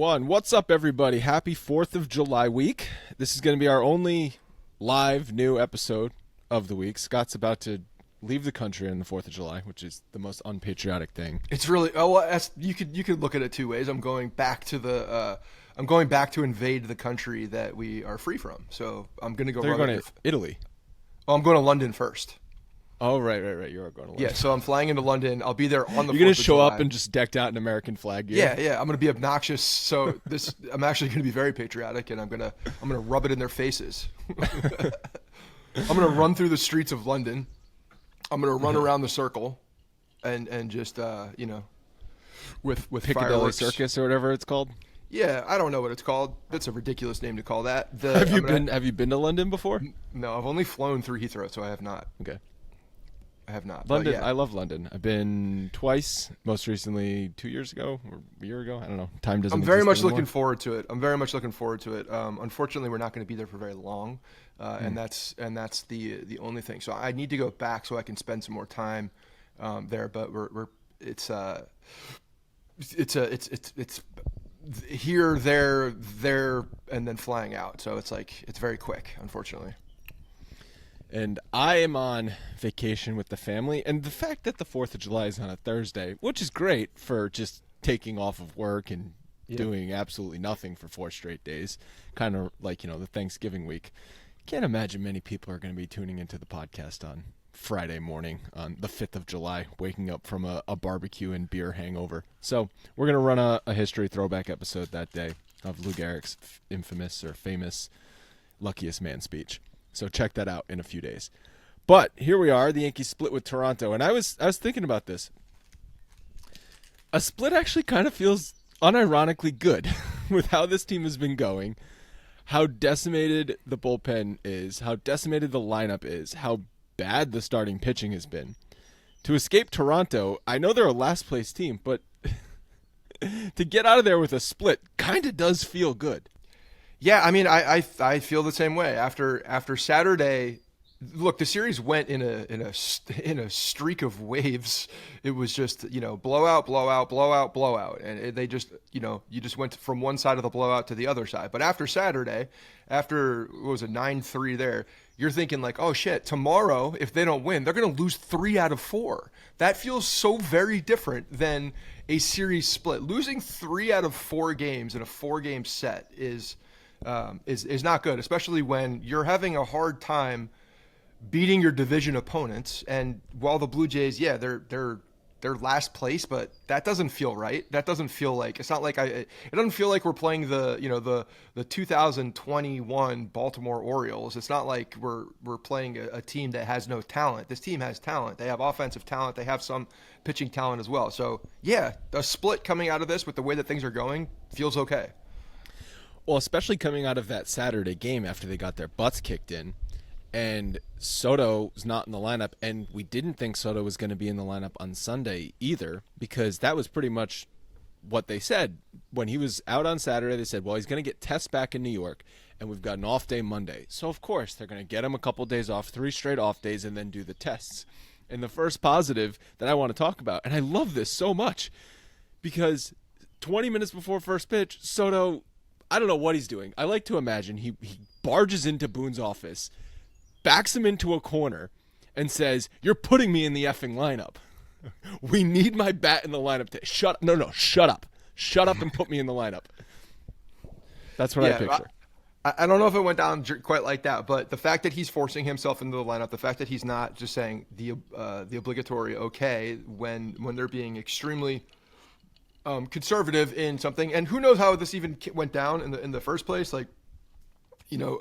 What's up, everybody? Happy 4th of July week. This is going to be our only live new episode of the week. Scott's about to leave the country on the 4th of July, which is the most unpatriotic thing. It's really you could look at it two ways. I'm going back to invade the country that we are free from. So I'm going to go. You're going to Italy. Oh, I'm going to London first. Oh, right. You're going to London. Yeah, so I'm flying into London. I'll be there on the 4th of July. You're going to show up and just decked out in American flag gear? Yeah. I'm going to be obnoxious. So I'm actually going to be very patriotic, and I'm going to rub it in their faces. I'm going to run through the streets of London. I'm going to run around the circle, and just with Piccadilly fireworks. Circus or whatever it's called. Yeah, I don't know what it's called. That's a ridiculous name to call that. Have you been to London before? No, I've only flown through Heathrow, so I have not. Okay. I have not. London, yeah. I love London. I've been twice, most recently 2 years ago or a year ago. I don't know. Time doesn't I'm very much anymore. looking forward to it. Unfortunately, we're not going to be there for very long, and that's the only thing. So I need to go back so I can spend some more time there. But it's here, there, and then flying out. So it's very quick, unfortunately. And I am on vacation with the family, and the fact that the 4th of July is on a Thursday, which is great for just taking off of work and doing absolutely nothing for 4 straight days, kind of like, the Thanksgiving week. Can't imagine many people are going to be tuning into the podcast on Friday morning on the 5th of July, waking up from a barbecue and beer hangover. So we're going to run a history throwback episode that day of Lou Gehrig's infamous or famous luckiest man speech. So check that out in a few days. But here we are, the Yankees split with Toronto, and I was thinking about this. A split actually kind of feels unironically good with how this team has been going, how decimated the bullpen is, how decimated the lineup is, how bad the starting pitching has been. To escape Toronto, I know they're a last place team, but to get out of there with a split kind of does feel good. Yeah, I mean, I feel the same way. After Saturday, look, the series went in a streak of waves. It was just blowout, and they just you just went from one side of the blowout to the other side. But after Saturday, after what was it 9-3 there, you're thinking like, oh shit, tomorrow if they don't win, they're gonna lose 3 out of 4. That feels so very different than a series split. Losing 3 out of 4 games in a 4-game set is not good, especially when you're having a hard time beating your division opponents. And while the Blue Jays, they're last place, but that doesn't feel right. That doesn't feel like, it's not like it doesn't feel like we're playing the 2021 Baltimore Orioles. It's not like we're playing a team that has no talent. This team has talent. They have offensive talent. They have some pitching talent as well. So yeah, a split coming out of this with the way that things are going feels okay. Well, especially coming out of that Saturday game after they got their butts kicked in, and Soto's not in the lineup, and we didn't think Soto was going to be in the lineup on Sunday either, because that was pretty much what they said. When he was out on Saturday, they said, well, he's going to get tests back in New York, and we've got an off day Monday. So, of course, they're going to get him a couple days off, 3 straight off days, and then do the tests. And the first positive that I want to talk about, and I love this so much, because 20 minutes before first pitch, Soto, I don't know what he's doing. I like to imagine he barges into Boone's office, backs him into a corner, and says, you're putting me in the effing lineup. We need my bat in the lineup. Shut up. Shut up and put me in the lineup. That's what I picture. I don't know if it went down quite like that, but the fact that he's forcing himself into the lineup, the fact that he's not just saying the obligatory okay when they're being extremely conservative in something, and who knows how this even went down in the first place. Like, you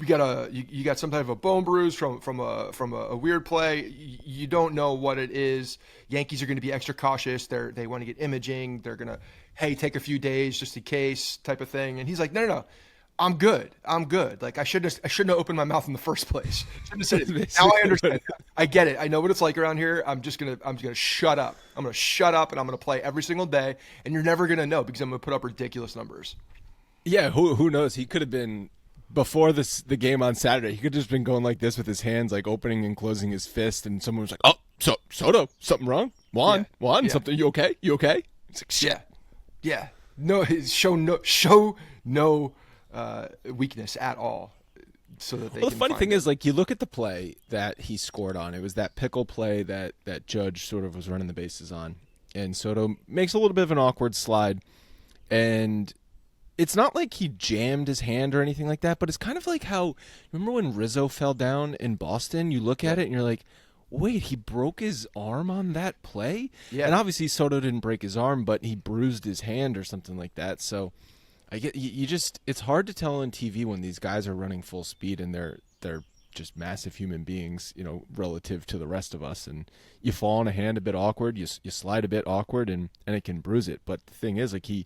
got some type of a bone bruise from a weird play. You don't know what it is. Yankees are going to be extra cautious. They want to get imaging. They're gonna, hey, take a few days just in case type of thing. And he's like, no. I'm good. Like I shouldn't have opened my mouth in the first place. Shouldn't have said it. Now I understand. I get it. I know what it's like around here. I'm just gonna shut up. I'm gonna shut up and I'm gonna play every single day. And you're never gonna know because I'm gonna put up ridiculous numbers. Yeah. Who knows? He could have been before the game on Saturday. He could have just been going like this with his hands, like opening and closing his fist. And someone was like, "Oh, Soto, something wrong? Juan, Yeah. something? You okay? It's like, shit. Yeah. show no weakness at all. So that they well, the can funny find thing it. is, like, you look at the play that he scored on. It was that pickle play that Judge sort of was running the bases on. And Soto makes a little bit of an awkward slide. And it's not like he jammed his hand or anything like that, but it's kind of like how, remember when Rizzo fell down in Boston? You look at it and you're like, wait, he broke his arm on that play? Yeah. And obviously Soto didn't break his arm, but he bruised his hand or something like that. So I get you just it's hard to tell on TV when these guys are running full speed and they're just massive human beings, relative to the rest of us. And you fall on a hand a bit awkward, you slide a bit awkward, and it can bruise it. But the thing is, like, he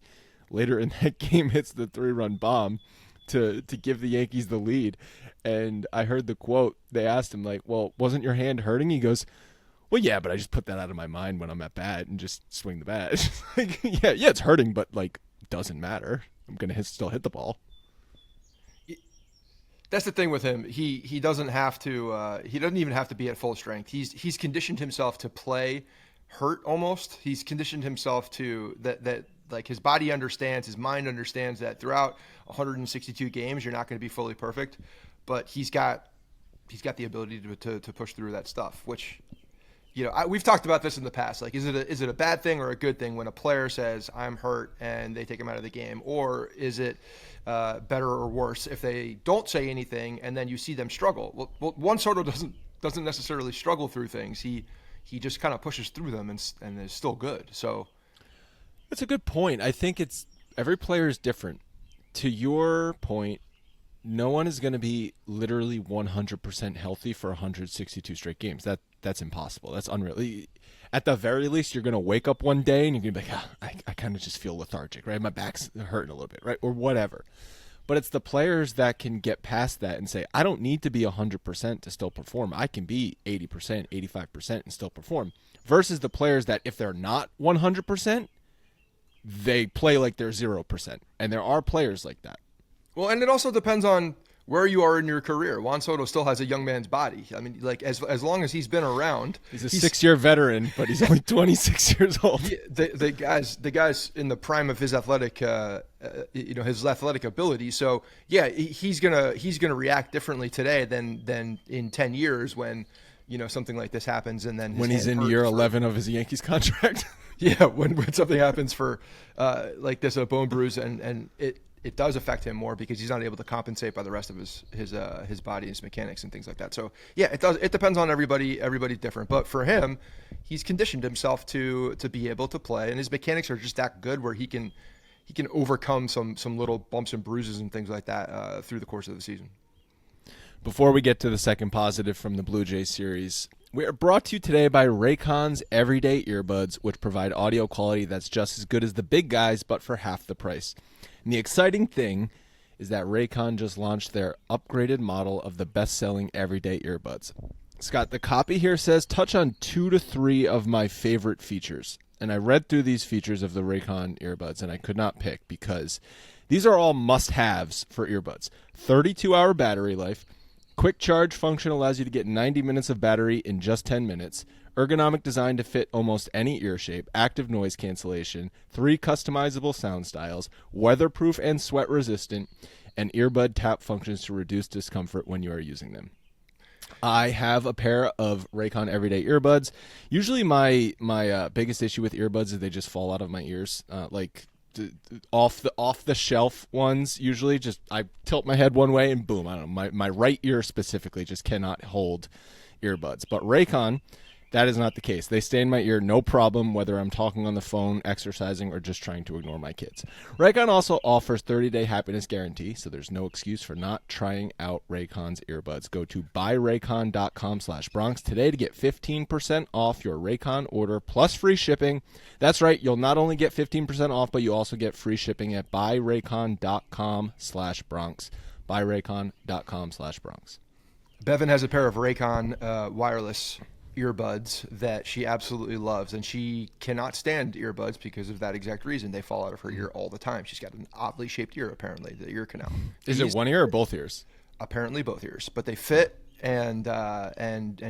later in that game hits the 3-run bomb to give the Yankees the lead. And I heard the quote. They asked him, like, well, wasn't your hand hurting? He goes, well, yeah, but I just put that out of my mind when I'm at bat and just swing the bat. It's just like, yeah, it's hurting, but, like, doesn't matter. I'm going to still hit the ball. That's the thing with him. He doesn't have to. He doesn't even have to be at full strength. He's conditioned himself to play hurt almost. He's conditioned himself to that like his body understands, his mind understands that throughout 162 games you're not going to be fully perfect, but he's got the ability to push through that stuff. Which, we've talked about this in the past. Like, is it a bad thing or a good thing when a player says I'm hurt and they take him out of the game, or is it better or worse if they don't say anything and then you see them struggle? Well, Juan Soto doesn't necessarily struggle through things. He just kind of pushes through them and is still good. So that's a good point. I think every player is different. To your point, no one is going to be literally 100% healthy for 162 straight games. That's impossible. That's unreal. At the very least, you're going to wake up one day and you're going to be like, I kind of just feel lethargic, right? My back's hurting a little bit, right? Or whatever. But it's the players that can get past that and say, I don't need to be 100% to still perform. I can be 80%, 85% and still perform. Versus the players that if they're not 100%, they play like they're 0%. And there are players like that. Well, and it also depends on where you are in your career. Juan Soto still has a young man's body. I mean, like, as long as he's been around, he's a 6-year veteran, but he's only 26 years old. The guys in the prime of his athletic, his athletic ability. So yeah, he's gonna react differently today than in 10 years when something like this happens, and then when he's in year 11 of his Yankees contract. Yeah, when something happens for like this, a bone bruise, and it does affect him more because he's not able to compensate by the rest of his body, his mechanics and things like that. So yeah, it does. It depends on everybody. Everybody's different. But for him, he's conditioned himself to be able to play, and his mechanics are just that good where he can overcome some little bumps and bruises and things like that through the course of the season. Before we get to the second positive from the Blue Jays series, we are brought to you today by Raycon's Everyday Earbuds, which provide audio quality that's just as good as the big guys, but for half the price. And the exciting thing is that Raycon just launched their upgraded model of the best-selling Everyday Earbuds. Scott, the copy here says, touch on 2 to 3 of my favorite features. And I read through these features of the Raycon earbuds, and I could not pick because these are all must-haves for earbuds. 32-hour battery life. Quick charge function allows you to get 90 minutes of battery in just 10 minutes. Ergonomic design to fit almost any ear shape. Active noise cancellation. 3 customizable sound styles. Weatherproof and sweat resistant. And earbud tap functions to reduce discomfort when you are using them. I have a pair of Raycon Everyday Earbuds. Usually my biggest issue with earbuds is they just fall out of my ears. Off the shelf ones, usually just I tilt my head one way and boom, I don't know, my right ear specifically just cannot hold earbuds. But Raycon, that is not the case. They stay in my ear no problem whether I'm talking on the phone, exercising, or just trying to ignore my kids. Raycon also offers 30-day happiness guarantee, so there's no excuse for not trying out Raycon's earbuds. Go to buyraycon.com/Bronx today to get 15% off your Raycon order plus free shipping. That's right, you'll not only get 15% off, but you also get free shipping at buyraycon.com/Bronx. buyraycon.com/Bronx. Bevan has a pair of Raycon wireless earbuds that she absolutely loves, and she cannot stand earbuds because of that exact reason. They fall out of her ear all the time. She's got an oddly shaped ear, apparently, the ear canal. Is it one ear or both ears? Apparently both ears, but they fit, and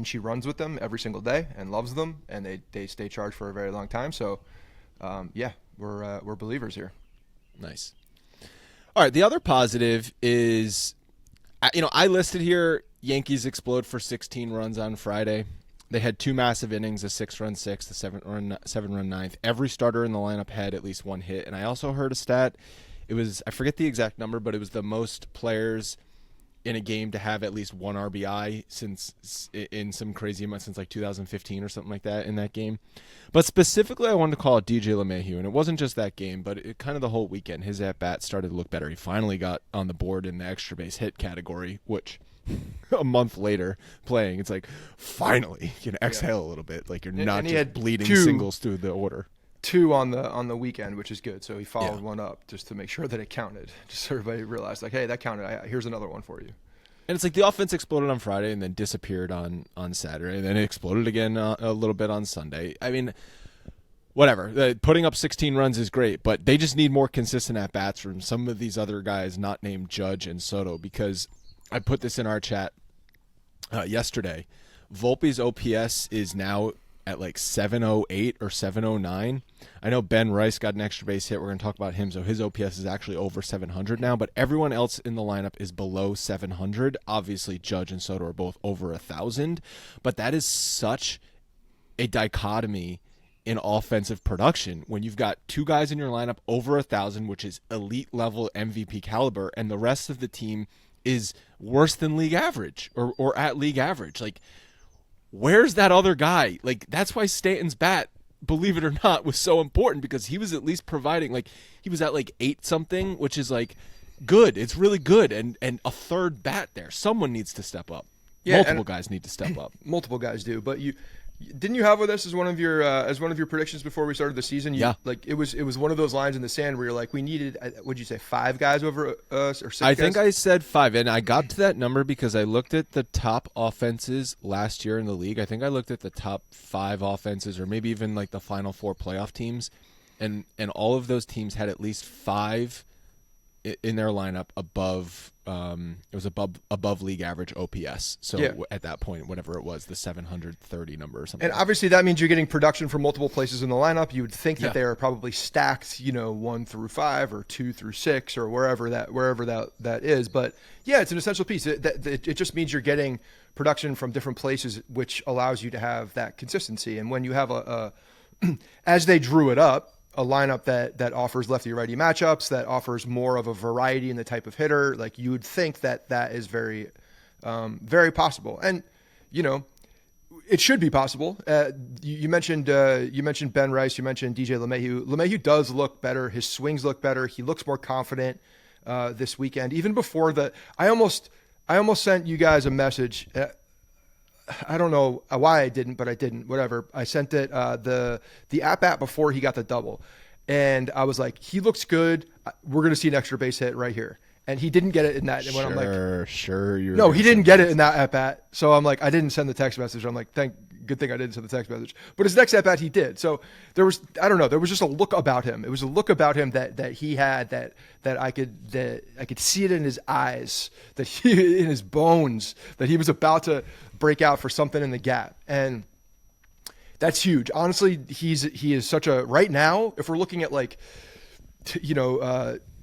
she runs with them every single day and loves them, and they stay charged for a very long time. So yeah, we're believers here. Nice. All right, the other positive is, I listed here Yankees explode for 16 runs on Friday. They had 2 massive innings, a 6-run sixth, a 7-run ninth. Every starter in the lineup had at least one hit. And I also heard a stat. It was, I forget the exact number, but it was the most players in a game to have at least one RBI since in some crazy amount since like 2015 or something like that in that game. But specifically, I wanted to call it DJ LeMahieu, and it wasn't just that game, but kind of the whole weekend. His at-bat started to look better. He finally got on the board in the extra base hit category, which a month later playing, it's like, finally, you can exhale a little bit. Like you're not just bleeding singles through the order. 2 on the weekend, which is good. So he followed one up just to make sure that it counted. Just so everybody realized, like, hey, that counted. Here's another one for you. And it's like the offense exploded on Friday and then disappeared on Saturday. And then it exploded again a little bit on Sunday. I mean, whatever. Putting up 16 runs is great, but they just need more consistent at-bats from some of these other guys not named Judge and Soto, because I put this in our chat yesterday. Volpe's OPS is now at like 708 or 709. I know Ben Rice got an extra base hit. We're going to talk about him. So his OPS is actually over 700 now, but everyone else in the lineup is below 700. Obviously, Judge and Soto are both over 1,000, but that is such a dichotomy in offensive production when you've got 2 guys in your lineup over 1,000, which is elite level MVP caliber, and the rest of the team is worse than league average or at league average. Like, where's that other guy? Like, that's why Stanton's bat, believe it or not, was so important, because he was at least providing, like, he was at like 8 something, which is like good. It's really good. And a third bat there. Someone needs to step up. Yeah, multiple guys need to step up. Multiple guys do. But didn't you have with us as one of your predictions before we started the season? Like it was one of those lines in the sand where you're like, we needed, would you say 5 guys over us or 6 guys? I think I said 5, and I got to that number because I looked at the top offenses last year in the league. I think I looked at the top 5 offenses, or maybe even like the final 4 playoff teams, and all of those teams had at least 5 in their lineup above. It was above league average OPS. So at that point, whatever it was, the 730 number or something. And obviously that means you're getting production from multiple places in the lineup. You would think that they are probably stacked, 1 through 5 or 2 through 6 or wherever that is. But yeah, it's an essential piece. It just means you're getting production from different places, which allows you to have that consistency. And when you have as they drew it up, a lineup that offers lefty-righty matchups, that offers more of a variety in the type of hitter, like you would think that is very, very possible. And, it should be possible. You mentioned Ben Rice, you mentioned DJ LeMahieu. LeMahieu does look better. His swings look better. He looks more confident this weekend. Even before I almost sent you guys a message. I don't know why I didn't, but I didn't. Whatever. I sent it the at-bat before he got the double. And I was like, he looks good. We're going to see an extra base hit right here. And he didn't get it in that. And when I'm like, no, he didn't get it in that at-bat. So I'm like, I didn't send the text message. I'm like, good thing I didn't send the text message. But his next at-bat, he did. So there was just a look about him. It was a look about him that he had that I could see it in his eyes, in his bones, that he was about to break out for something in the gap. And that's huge. Honestly, he is such a, right now, if we're looking at like,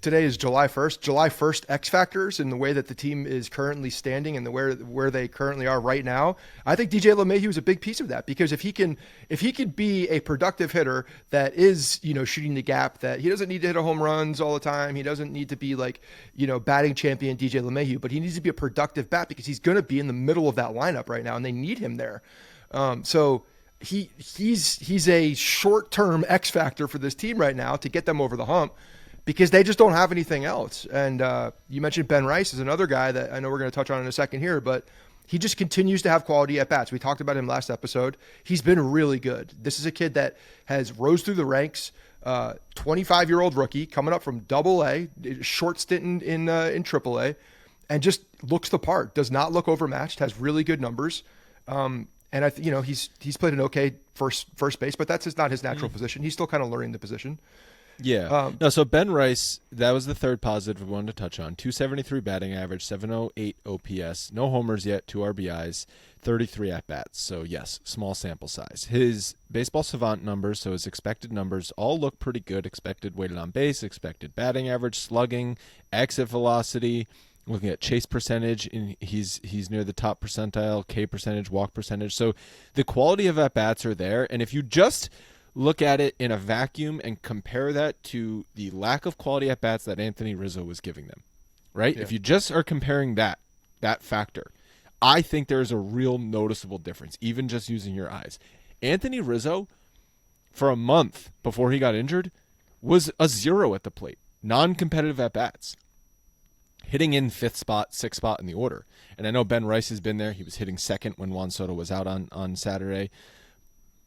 today is July 1st X factors in the way that the team is currently standing and where they currently are right now. I think DJ LeMahieu is a big piece of that, because if he could be a productive hitter that is, shooting the gap, that he doesn't need to hit home runs all the time. He doesn't need to be like, batting champion DJ LeMahieu, but he needs to be a productive bat, because he's going to be in the middle of that lineup right now and they need him there. So he's a short-term X factor for this team right now to get them over the hump, because they just don't have anything else. And you mentioned Ben Rice is another guy that I know we're going to touch on in a second here, but he just continues to have quality at-bats. We talked about him last episode. He's been really good. This is a kid that has rose through the ranks, 25-year-old rookie coming up from AA, short stint in AAA, and just looks the part, does not look overmatched, has really good numbers. And he's played an okay first base, but that's not his natural position. He's still kind of learning the position. Yeah. No, so Ben Rice, that was the third positive we wanted to touch on. 273 batting average, 708 OPS, no homers yet, 2 RBIs, 33 at-bats. So, yes, small sample size. His baseball savant numbers, so his expected numbers, all look pretty good. Expected weighted on base, expected batting average, slugging, exit velocity. Looking at chase percentage, and he's near the top percentile, K percentage, walk percentage. So the quality of at-bats are there. And if you just look at it in a vacuum and compare that to the lack of quality at-bats that Anthony Rizzo was giving them, right? Yeah. If you just are comparing that factor, I think there's a real noticeable difference, even just using your eyes. Anthony Rizzo, for a month before he got injured, was a 0 at the plate, non-competitive at-bats. Hitting in 5th spot, 6th spot in the order. And I know Ben Rice has been there. He was hitting 2nd when Juan Soto was out on Saturday.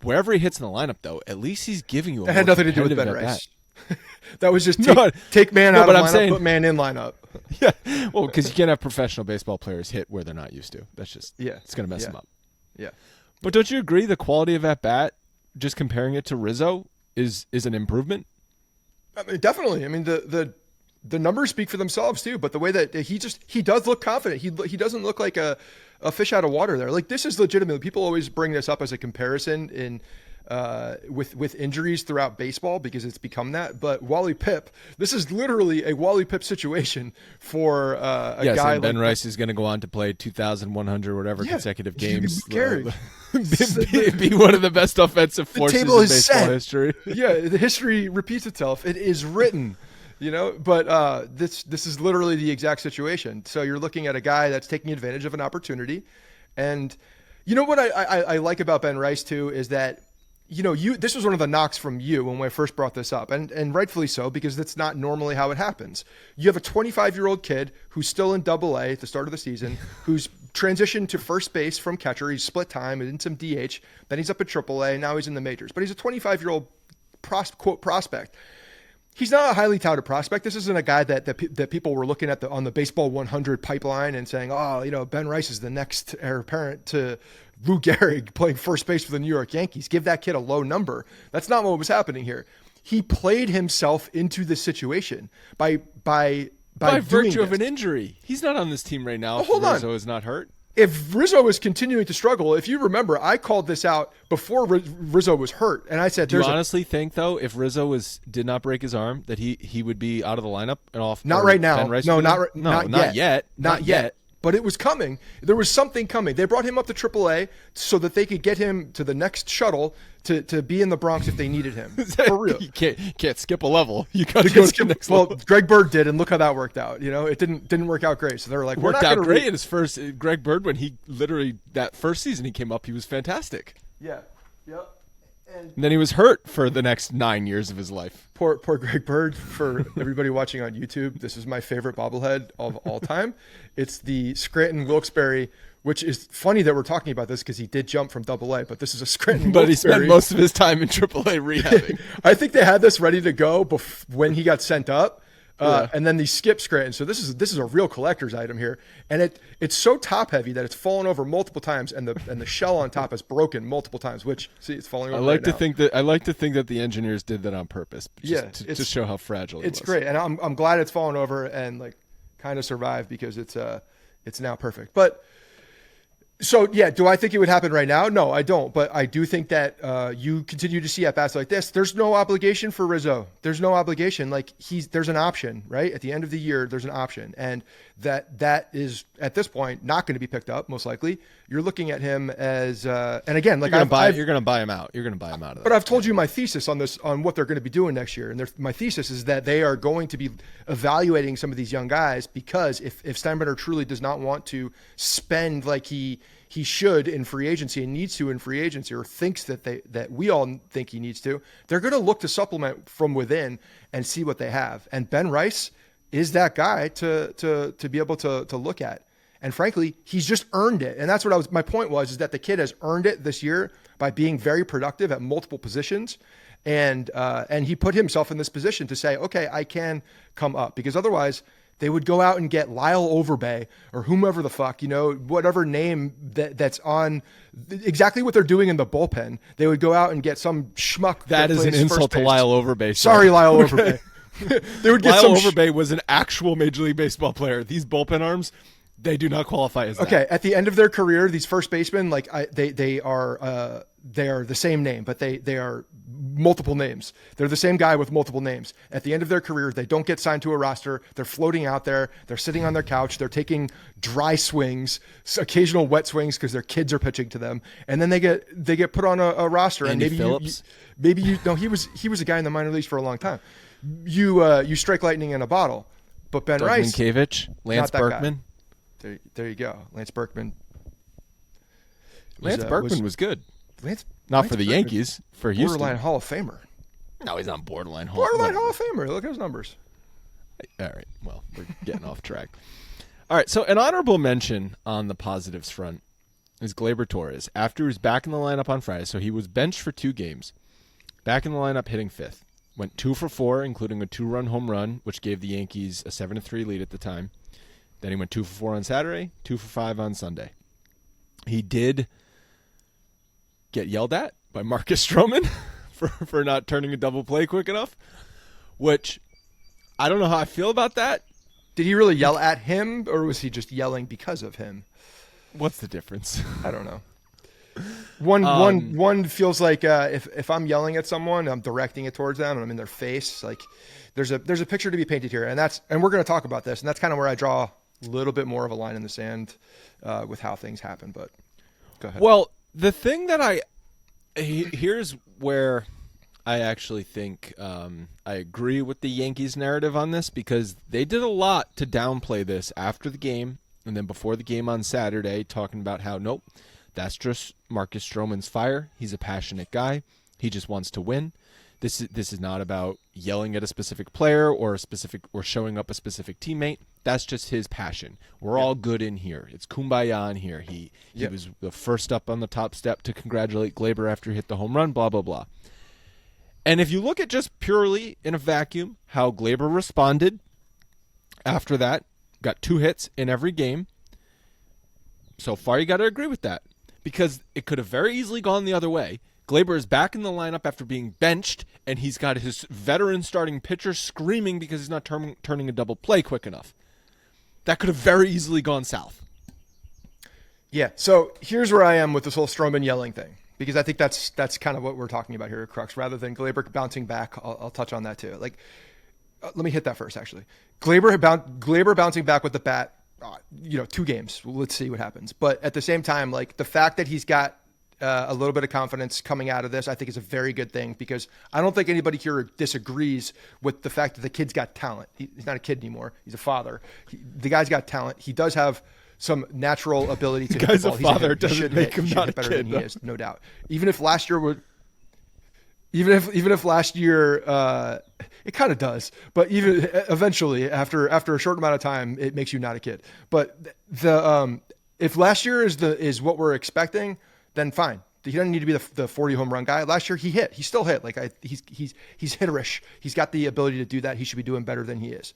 Wherever he hits in the lineup, though, at least he's giving you a That had nothing to do with Ben Rice. That was just take man out of lineup, put man in lineup. Yeah, well, because you can't have professional baseball players hit where they're not used to. That's just, it's going to mess them up. Yeah. But don't you agree the quality of at-bat, just comparing it to Rizzo, is an improvement? I mean, definitely. I mean, the numbers speak for themselves too, but the way that he does look confident. He doesn't look like a fish out of water there. Like, this is legitimate. People always bring this up as a comparison with injuries throughout baseball because it's become that. But Wally Pipp, this is literally a Wally Pipp situation for a guy. Ben Rice is going to go on to play 2,100 whatever consecutive games. Be one of the best offensive forces in baseball history. Yeah, the history repeats itself. It is written. But this is literally the exact situation. So you're looking at a guy that's taking advantage of an opportunity. And you know what I like about Ben Rice too is that, this was one of the knocks from you when I first brought this up, and rightfully so, because that's not normally how it happens. You have a 25-year-old kid who's still in Double-A at the start of the season, who's transitioned to first base from catcher. He's split time and in some DH. Then he's up at Triple-A, and now he's in the majors. But he's a 25-year-old quote prospect. He's not a highly touted prospect. This isn't a guy that people were looking at on the Baseball 100 pipeline and saying, Ben Rice is the next heir apparent to Lou Gehrig playing first base for the New York Yankees. Give that kid a low number. That's not what was happening here. He played himself into this situation by virtue of an injury. He's not on this team right now. Rizzo is not hurt. If Rizzo is continuing to struggle, if you remember, I called this out before Rizzo was hurt, and I said, "Do you honestly think, though, if Rizzo did not break his arm, that he would be out of the lineup and off?" Not right now. Not yet. But it was coming. There was something coming. They brought him up to AAA so that they could get him to the next shuttle to be in the Bronx if they needed him. For real. You can't skip a level. You got to go to the next level. Well, Greg Bird did, and look how that worked out. It didn't work out great. So they were like, worked out great in his first. Greg Bird, when he literally that first season he came up, he was fantastic. Yeah. Yep. And then he was hurt for the next 9 years of his life. Poor Greg Bird. For everybody watching on YouTube, this is my favorite bobblehead of all time. It's the Scranton Wilkes-Barre, which is funny that we're talking about this because he did jump from Double-A, but this is a Scranton But he spent most of his time in Triple-A rehabbing. I think they had this ready to go when he got sent up. And then they skip Scranton. So this is a real collector's item here, and it's so top heavy that it's fallen over multiple times, and the shell on top is broken multiple times. Which it's falling over. I like to think that the engineers did that on purpose, to show how fragile it was. It's great, and I'm glad it's fallen over and kind of survived because it's now perfect. But so yeah, do I think it would happen right now? No, I don't. But I do think that you continue to see at-bats like this. There's no obligation for Rizzo. There's no obligation. There's an option, right? At the end of the year, there's an option. And that is, at this point, not going to be picked up, most likely. You're looking at him as, and again, you're going to buy him out. You're going to buy him out of that. But I've told you my thesis on what they're going to be doing next year. And my thesis is that they are going to be evaluating some of these young guys because if Steinbrenner truly does not want to spend like he should in free agency and needs to in free agency, or thinks that we all think he needs to, they're going to look to supplement from within and see what they have. And Ben Rice is that guy to be able to look at. And frankly, he's just earned it. And that's what my point was, is that the kid has earned it this year by being very productive at multiple positions. And he put himself in this position to say, okay, I can come up, because otherwise They would go out and get Lyle Overbay or whomever the fuck, whatever name that's on exactly what they're doing in the bullpen. They would go out and get some schmuck. That is an insult to Lyle Overbay. Sorry, Lyle Overbay. They would get Lyle Overbay was an actual Major League Baseball player. These bullpen arms, they do not qualify as that. Okay, at the end of their career, these first basemen, they are the same name, but they are multiple names. They're the same guy with multiple names. At the end of their career, they don't get signed to a roster. They're floating out there. They're sitting on their couch. They're taking dry swings, occasional wet swings because their kids are pitching to them, and then they get put on a roster. Andy and Phillips. He was a guy in the minor leagues for a long time. You strike lightning in a bottle, but Ben Doug Rice, Minkiewicz, Lance Berkman. There you go, Lance Berkman. Lance Berkman was good. Lance for the Yankees, for Houston. Borderline Hall of Famer. No, he's not borderline Hall. Borderline Hall of Famer. Look at his numbers. All right. Well, we're getting off track. All right. So an honorable mention on the positives front is Gleyber Torres. After he was back in the lineup on Friday, so he was benched for 2 games. Back in the lineup, hitting 5th. Went 2 for 4, including a 2-run home run, which gave the Yankees a 7-3 lead at the time. Then he went 2 for 4 on Saturday, 2 for 5 on Sunday. He did get yelled at by Marcus Stroman for not turning a double play quick enough, which I don't know how I feel about that. Did he really yell at him, or was he just yelling because of him? What's the difference? I don't know. One feels like if I'm yelling at someone, I'm directing it towards them and I'm in their face. Like there's a picture to be painted here, and we're going to talk about this, and that's kind of where I draw a little bit more of a line in the sand with how things happen. But go ahead. Well, the thing that here's where I actually think I agree with the Yankees narrative on this, because they did a lot to downplay this after the game and then before the game on Saturday, talking about how, nope, that's just Marcus Stroman's fire. He's a passionate guy. He just wants to win. This is not about yelling at a specific player or showing up a specific teammate. That's just his passion. We're all good in here. It's kumbaya in here. He was the first up on the top step to congratulate Gleyber after he hit the home run, blah, blah, blah. And if you look at just purely in a vacuum how Gleyber responded after that, got 2 hits in every game, so far you got to agree with that, because it could have very easily gone the other way. Gleyber is back in the lineup after being benched, and he's got his veteran starting pitcher screaming because he's not turning a double play quick enough. That could have very easily gone south. Yeah, so here's where I am with this whole Stroman yelling thing, because I think that's kind of what we're talking about here at Crux, rather than Gleyber bouncing back. I'll touch on that too. Let me hit that first, actually. Gleyber bouncing back with the bat, 2 games. Let's see what happens. But at the same time, the fact that he's got a little bit of confidence coming out of this, I think is a very good thing, because I don't think anybody here disagrees with the fact that the kid's got talent. He's not a kid anymore. He's a father. The guy's got talent. He does have some natural ability to hit the ball. He's a father. Doesn't make him not a better kid, than he is, no doubt. Even if last year it kind of does, but even eventually after a short amount of time, it makes you not a kid. But if last year is what we're expecting, then fine. He doesn't need to be the 40 home run guy. Last year he hit. He still hit. He's hitterish. He's got the ability to do that. He should be doing better than he is.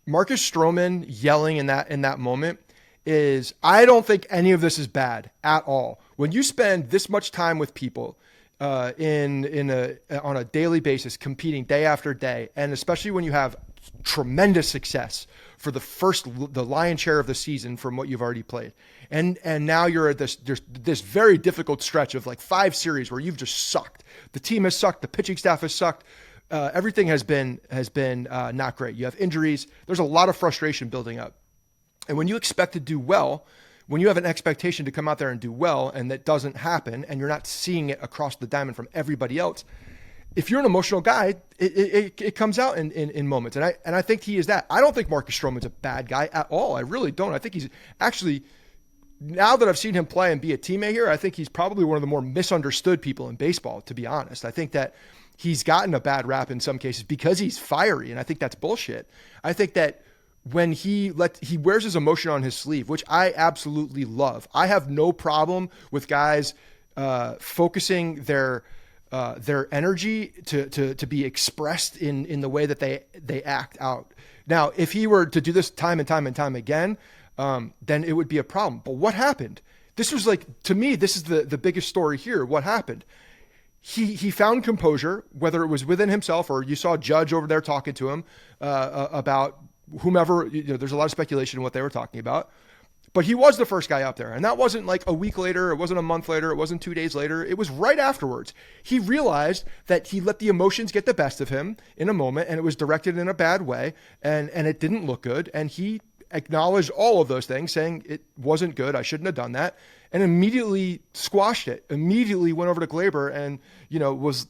Marcus Stroman yelling in that moment is, I don't think any of this is bad at all. When you spend this much time with people on a daily basis, competing day after day, and especially when you have tremendous success for the lion's share of the season from what you've already played, and now you're at this very difficult stretch of 5 series where you've just sucked. The team has sucked. The pitching staff has sucked. Everything has been not great. You have injuries. There's a lot of frustration building up, and when you expect to do well, when you have an expectation to come out there and do well, and that doesn't happen, and you're not seeing it across the diamond from everybody else, if you're an emotional guy, it comes out in moments. And I think he is that. I don't think Marcus Stroman's a bad guy at all. I really don't. I think he's actually, now that I've seen him play and be a teammate here, I think he's probably one of the more misunderstood people in baseball, to be honest. I think that he's gotten a bad rap in some cases because he's fiery, and I think that's bullshit. I think that when he wears his emotion on his sleeve, which I absolutely love. I have no problem with guys focusing their energy to be expressed in the way that they act out. Now, if he were to do this time and time and time again, then it would be a problem. But what happened? This was like, to me, this is the biggest story here. What happened? He found composure, whether it was within himself or you saw Judge over there talking to him about whomever. There's a lot of speculation in what they were talking about. But he was the first guy up there. And that wasn't like a week later. It wasn't a month later. It wasn't 2 days later. It was right afterwards. He realized that he let the emotions get the best of him in a moment, and it was directed in a bad way, and it didn't look good. And he acknowledged all of those things, saying it wasn't good. I shouldn't have done that. And immediately squashed it. Immediately went over to Gleyber and,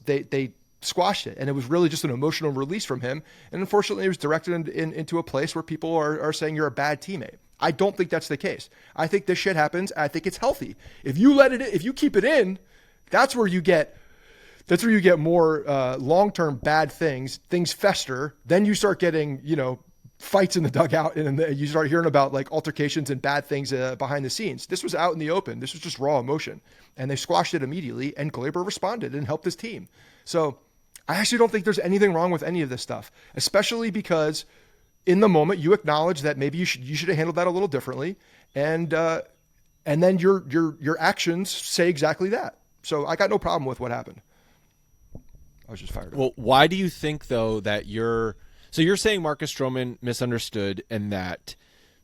they squashed it. And it was really just an emotional release from him. And unfortunately, it was directed into a place where people are saying you're a bad teammate. I don't think that's the case. I think this shit happens. I think it's healthy. If you keep it in, that's where you get more long-term bad things fester. Then you start getting, fights in the dugout, and you start hearing about like altercations and bad things behind the scenes. This was out in the open. This was just raw emotion, and they squashed it immediately, and Gleyber responded and helped his team. So I actually don't think there's anything wrong with any of this stuff, especially because in the moment you acknowledge that maybe you should have handled that a little differently, and then your actions say exactly that. So I got no problem with what happened. I was just fired up. Well, why do you think though that you're saying Marcus Stroman misunderstood and that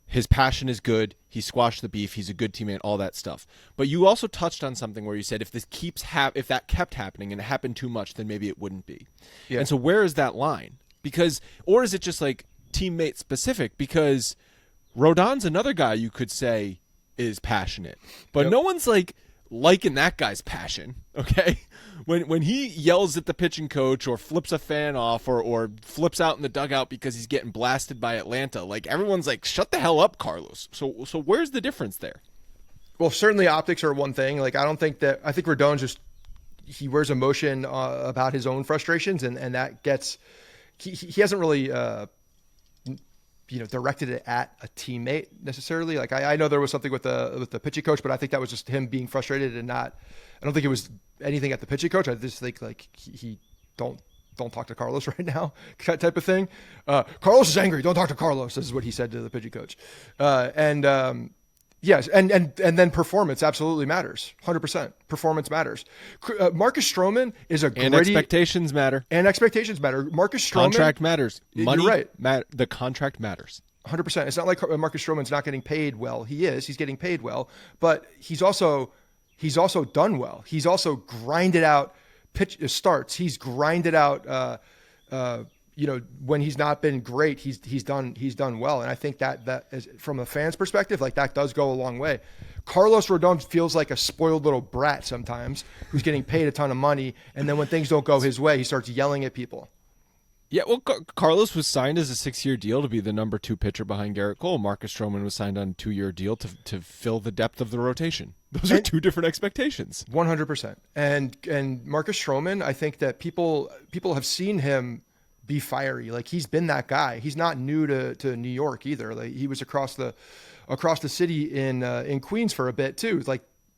his passion is good, he squashed the beef, he's a good teammate, all that stuff. But you also touched on something where you said if that kept happening and it happened too much, then maybe it wouldn't be. Yeah. And so where is that line? Or is it just like teammate specific? Because Rodon's another guy you could say is passionate, but no one's liking that guy's passion. Okay. When he yells at the pitching coach or flips a fan off or flips out in the dugout because he's getting blasted by Atlanta, everyone's like, shut the hell up, Carlos. So where's the difference there? Well, certainly optics are one thing. I think Rodon he wears emotion about his own frustrations, and that gets, he hasn't really, directed it at a teammate necessarily. I know there was something with the pitching coach, but I think that was just him being frustrated and not, I don't think it was anything at the pitching coach. I just think he don't talk to Carlos right now type of thing. Carlos is angry. Don't talk to Carlos. This is what he said to the pitching coach. Yes. And then performance absolutely matters. 100%. Performance matters. Marcus Stroman is and expectations matter. Marcus Stroman. Contract matters. Money, you're right. The contract matters. 100%. It's not like Marcus Stroman's not getting paid well. He's getting paid well, but he's also done well. He's also grinded out starts. He's grinded out, when he's not been great, he's done well. And I think that is, from a fan's perspective, that does go a long way. Carlos Rodon feels like a spoiled little brat sometimes who's getting paid a ton of money. And then when things don't go his way, he starts yelling at people. Yeah, well, Carlos was signed as a 6-year deal to be the number 2 pitcher behind Garrett Cole. Marcus Stroman was signed on a 2-year deal to fill the depth of the rotation. Those are two different expectations. 100%. And Marcus Stroman, I think that people have seen him be fiery. He's been that guy. He's not new to New York either. He was across the city in Queens for a bit too.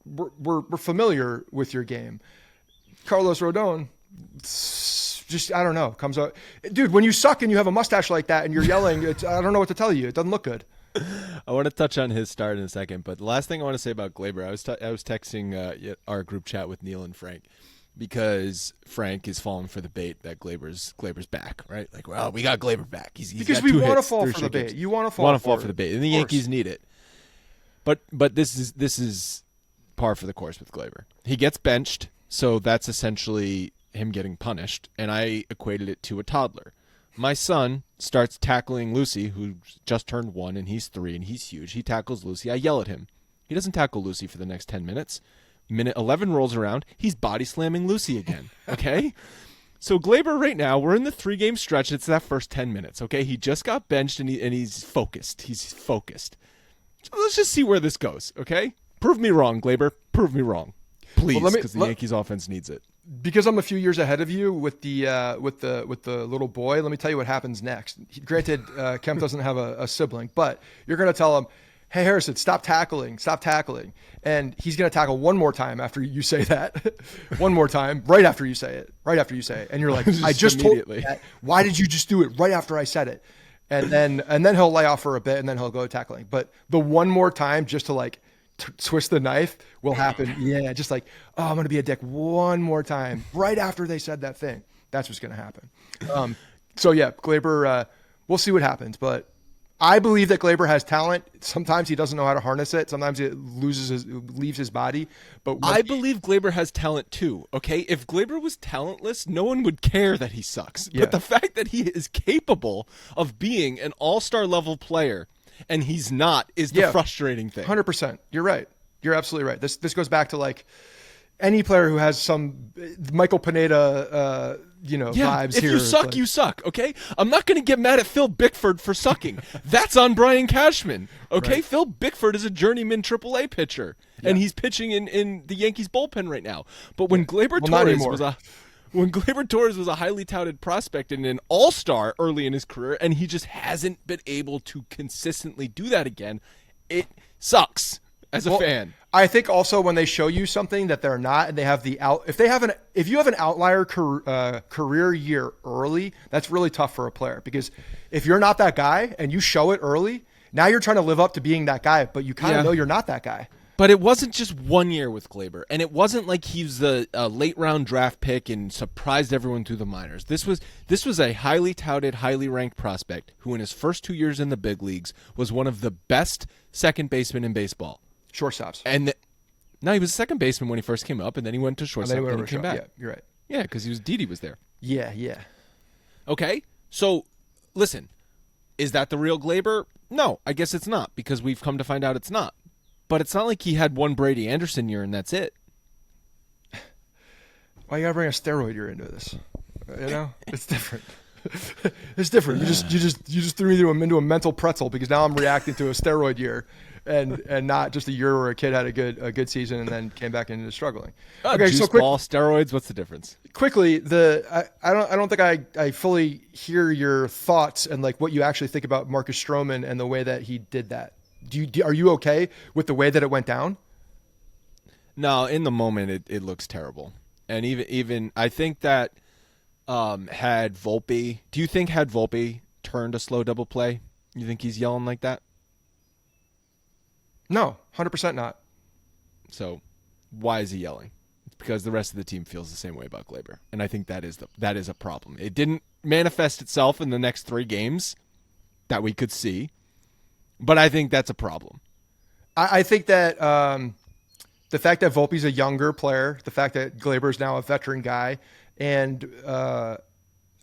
We're familiar with your game. Carlos Rodon, just, I don't know, comes out. Dude, when you suck and you have a mustache like that and you're yelling, I don't know what to tell you. It doesn't look good. I want to touch on his start in a second, but the last thing I want to say about Gleyber, I was texting our group chat with Neil and Frank, because Frank is falling for the bait that Gleyber's back, right? Well, we got Gleyber back. He's because got we want to fall for the bait. You want to fall for the bait, and the Yankees need it. But this is par for the course with Gleyber. He gets benched, so that's essentially him getting punished, and I equated it to a toddler. My son starts tackling Lucy, who just turned 1, and he's 3, and he's huge. He tackles Lucy. I yell at him. He doesn't tackle Lucy for the next 10 minutes. Minute 11 rolls around. He's body slamming Lucy again. Okay? So Gleyber right now, we're in the 3-game stretch. It's that first 10 minutes. Okay? He just got benched, and he's focused. He's focused. So let's just see where this goes. Okay? Prove me wrong, Gleyber. Prove me wrong. Please, because the Yankees offense needs it. Because I'm a few years ahead of you with the little boy, let me tell you what happens next. Granted, Kemp doesn't have a sibling, but you're going to tell him, hey, Harrison, stop tackling. And he's going to tackle one more time after you say that. One more time, right after you say it. And you're like, I just told you that. Why did you just do it right after I said it? and then he'll lay off for a bit, and then he'll go tackling. But the one more time just to like twist the knife will happen. Yeah, just like, oh, I'm gonna be a dick one more time right after they said that thing. That's what's gonna happen. So yeah, Gleyber. We'll see what happens, but I believe that Gleyber has talent. Sometimes he doesn't know how to harness it. Sometimes it leaves his body. But I believe Gleyber has talent too. Okay, if Gleyber was talentless, no one would care that he sucks. Yeah. But the fact that he is capable of being an all-star level player and he's not is the frustrating thing. 100%. You're right. You're absolutely right. This goes back to like any player who has some Michael Pineda, vibes if here. If you suck, like, you suck, okay? I'm not going to get mad at Phil Bickford for sucking. That's on Brian Cashman, okay? Right. Phil Bickford is a journeyman AAA pitcher, and he's pitching in the Yankees bullpen right now. But when Gleyber Torres was a highly touted prospect and an all-star early in his career, and he just hasn't been able to consistently do that again, it sucks as a fan. I think also when they show you something that they're not, and they have if you have an outlier career year early, that's really tough for a player, because if you're not that guy and you show it early, now you're trying to live up to being that guy, but you kind of know you're not that guy. But it wasn't just 1 year with Gleyber, and it wasn't like he was a late round draft pick and surprised everyone through the minors. This was a highly touted, highly ranked prospect who in his first 2 years in the big leagues was one of the best second basemen in baseball. Shortstops. And no, he was a second baseman when he first came up, and then he went to shortstop and he came back. Yeah, you're right. Yeah, because Didi was there. Yeah. Okay, so listen, is that the real Gleyber? No, I guess it's not, because we've come to find out it's not. But it's not like he had one Brady Anderson year and that's it. Why you gotta bring a steroid year into this? It's different. It's different. You just threw me into a mental pretzel, because now I'm reacting to a steroid year, and not just a year where a kid had a good season and then came back into struggling. Okay, juice ball, steroids. What's the difference? Quickly, I don't think I fully hear your thoughts and like what you actually think about Marcus Stroman and the way that he did that. Are you okay with the way that it went down? No, in the moment it looks terrible, and even I think that had Volpe turned a slow double play, you think he's yelling like that? No, 100% not. So why is he yelling? It's because the rest of the team feels the same way about Gleyber, and I think that is a problem. It didn't manifest itself in the next 3 games that we could see, but I think that's a problem. I think that the fact that Volpe's a younger player, the fact that Gleyber's now a veteran guy, and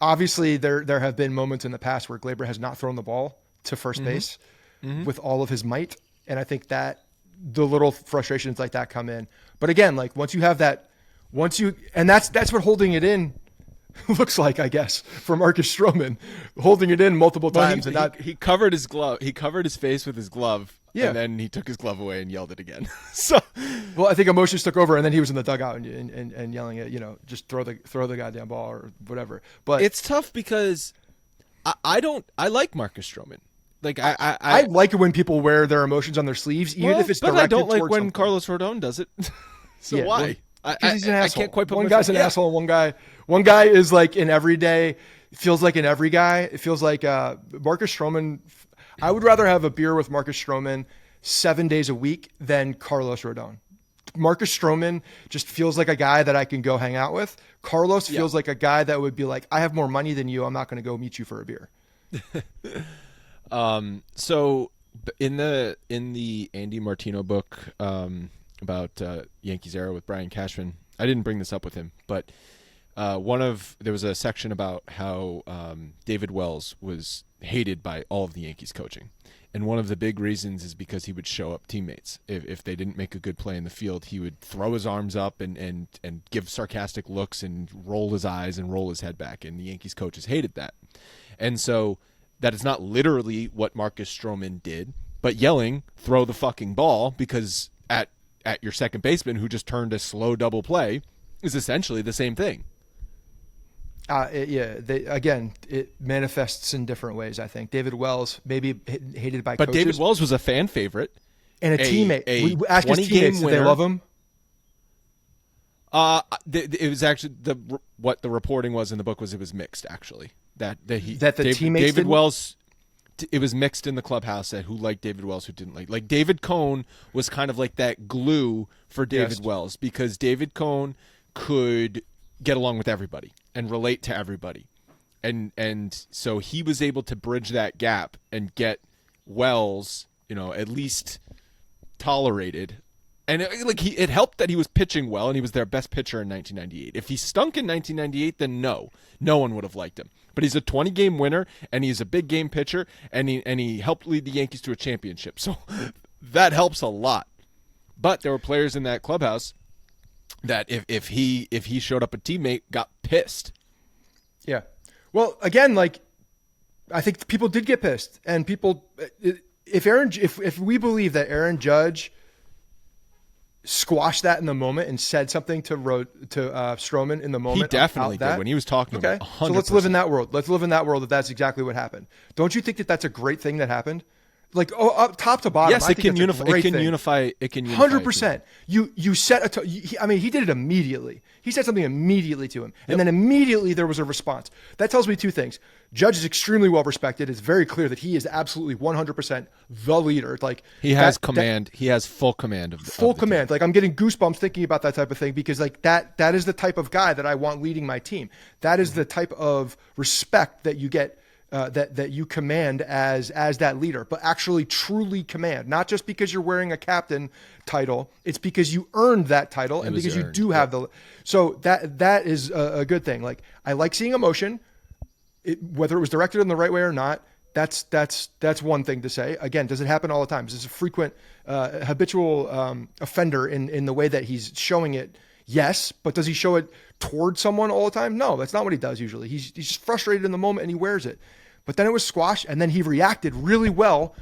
obviously there have been moments in the past where Gleyber has not thrown the ball to first base with all of his might, and I think that the little frustrations like that come in. But again, like once you have that, and that's what holding it in looks like, I guess, for Marcus Stroman, holding it in multiple times. He covered his glove. He covered his face with his glove. Yeah. And then he took his glove away and yelled it again. Well, I think emotions took over, and then he was in the dugout and yelling at, just throw the goddamn ball or whatever. But it's tough because I like Marcus Stroman. Like I like it when people wear their emotions on their sleeves, even if it's directed but I don't like towards when something. Carlos Rodon does it. So why? He's an asshole. I can't quite put one guy's an asshole. One guy is like an everyday. Feels like an every guy. It feels like Marcus Stroman. I would rather have a beer with Marcus Stroman 7 days a week than Carlos Rodon. Marcus Stroman just feels like a guy that I can go hang out with. Carlos feels like a guy that would be like, I have more money than you. I'm not going to go meet you for a beer. So in the Andy Martino book about Yankees era with Brian Cashman, I didn't bring this up with him, but there was a section about how David Wells was hated by all of the Yankees coaching. And one of the big reasons is because he would show up teammates. If they didn't make a good play in the field, he would throw his arms up and give sarcastic looks and roll his eyes and roll his head back. And the Yankees coaches hated that. And so that is not literally what Marcus Stroman did, but yelling, throw the fucking ball, because at your second baseman who just turned a slow double play is essentially the same thing. It manifests in different ways, I think. David Wells, maybe hated by coaches. But David Wells was a fan favorite. And a teammate. Ask his teammates, did they love him? It was actually what the reporting was in the book was it was mixed, actually. That the teammates David Wells. mixed in the clubhouse at who liked David Wells, who didn't like. Like David Cone was kind of like that glue for David Wells, because David Cone could get along with everybody and relate to everybody. And so he was able to bridge that gap and get Wells, at least tolerated. And it helped that he was pitching well and he was their best pitcher in 1998. If he stunk in 1998, then no one would have liked him. But he's a 20-game winner and he's a big game pitcher, and he helped lead the Yankees to a championship. So that helps a lot. But there were players in that clubhouse that if he showed up a teammate, got pissed. Yeah. Well, again, I think people did get pissed, and people, if we believe that Aaron Judge squashed that in the moment and said something to Stroman in the moment, he definitely did when he was talking about 100%. So let's live in that world. Let's live in that world that's exactly what happened. Don't you think that that's a great thing that happened? Up top to bottom. Yes, it can unify. 100%. You set he did it immediately. He said something immediately to him, and then immediately there was a response. That tells me two things. Judge is extremely well respected. It's very clear that he is absolutely 100% the leader. He has command. He has full command of the command. I'm getting goosebumps thinking about that type of thing, because that is the type of guy that I want leading my team. That is the type of respect that you get. That you command as that leader, but actually truly command, not just because you're wearing a captain title. It's because you earned that title and because you do have so that is a good thing. I like seeing emotion, whether it was directed in the right way or not. That's one thing to say. Again, does it happen all the time? Is this a frequent, habitual offender in the way that he's showing it? Yes, but does he show it towards someone all the time? No, that's not what he does usually. He's just frustrated in the moment and he wears it. But then it was squashed, and then he reacted really well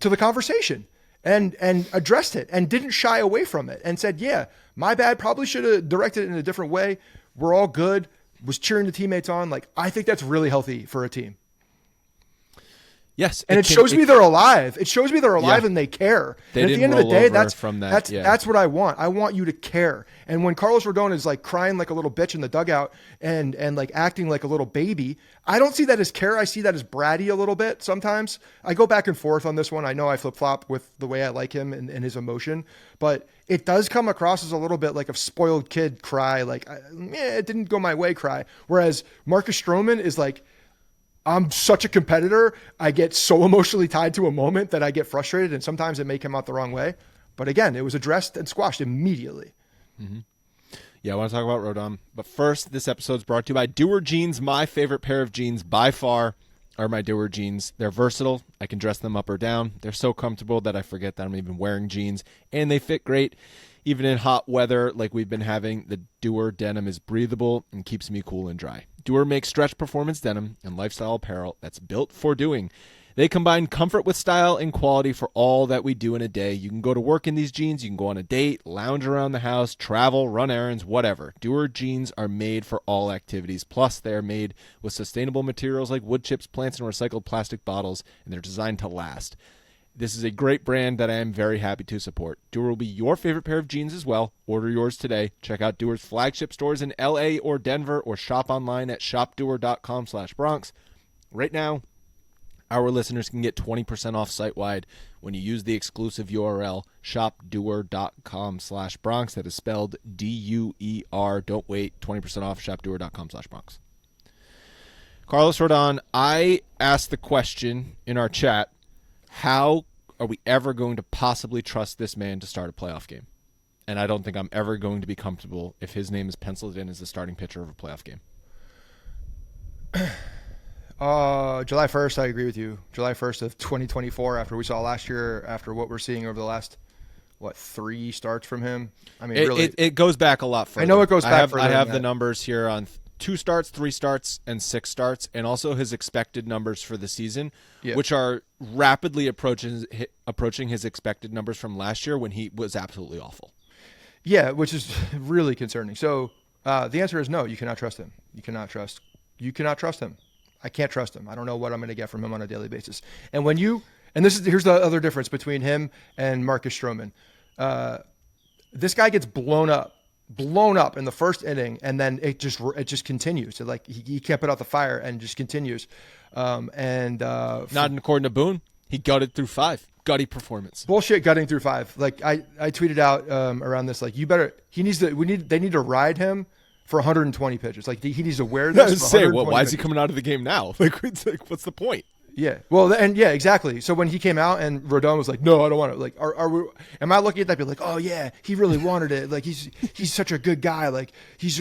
to the conversation and addressed it and didn't shy away from it and said, yeah, my bad, probably should have directed it in a different way. We're all good. Was cheering the teammates on. I think that's really healthy for a team. Yes, and it shows me they're alive. It shows me they're alive and they care. They and at didn't the end of the day, roll that's what I want. I want you to care. And when Carlos Rodon is crying like a little bitch in the dugout and acting like a little baby, I don't see that as care. I see that as bratty a little bit. Sometimes I go back and forth on this one. I know I flip flop with the way I like him and his emotion, but it does come across as a little bit like a spoiled kid cry. It didn't go my way cry. Whereas Marcus Stroman is I'm such a competitor. I get so emotionally tied to a moment that I get frustrated, and sometimes it may come out the wrong way. But again, it was addressed and squashed immediately. Mm-hmm. Yeah, I want to talk about Rodon. But first, this episode's brought to you by Doer jeans. My favorite pair of jeans by far are my Doer jeans. They're versatile. I can dress them up or down. They're so comfortable that I forget that I'm even wearing jeans. And they fit great. Even in hot weather like we've been having, the Doer denim is breathable and keeps me cool and dry. Doer makes stretch performance denim and lifestyle apparel that's built for doing. They combine comfort with style and quality for all that we do in a day. You can go to work in these jeans, you can go on a date, lounge around the house, travel, run errands, whatever. Doer jeans are made for all activities. Plus, they are made with sustainable materials like wood chips, plants, and recycled plastic bottles, and they're designed to last. This is a great brand that I am very happy to support. Doer will be your favorite pair of jeans as well. Order yours today. Check out Doer's flagship stores in LA or Denver, or shop online at shopdoer.com/Bronx. Right now, our listeners can get 20% off site-wide when you use the exclusive URL shopdoer.com/Bronx. That is spelled DUER. Don't wait. 20% off shopdoer.com/Bronx. Carlos Rodon, I asked the question in our chat, how are we ever going to possibly trust this man to start a playoff game? And I don't think I'm ever going to be comfortable if his name is penciled in as the starting pitcher of a playoff game. July 1st, I agree with you. July 1st of 2024, after we saw last year, after what we're seeing over the last, 3 starts from him? I mean, really. It goes back a lot further. I know it goes back further. I have the numbers here on 2 starts, 3 starts, and 6 starts, and also his expected numbers for the season, which are rapidly approaching his expected numbers from last year when he was absolutely awful. Yeah, which is really concerning. So the answer is no, you cannot trust him. You cannot trust him. I can't trust him. I don't know what I'm going to get from him on a daily basis. And here's the other difference between him and Marcus Stroman. This guy gets blown up in the first inning, and then it just continues. So he can't put out the fire and just continues. Not according to Boone. He gutted through 5. Gutty performance. Bullshit gutting through 5. Like I tweeted out around this, like they need to ride him for 120 pitches. Like he needs to wear this. Why is he coming out of the game now? Like what's the point? Yeah. Well, and yeah, exactly. So when he came out and Rodon was like, "No, I don't want it." Like, am I looking at that? Be like, "Oh yeah, he really wanted it. Like he's such a good guy. Like he's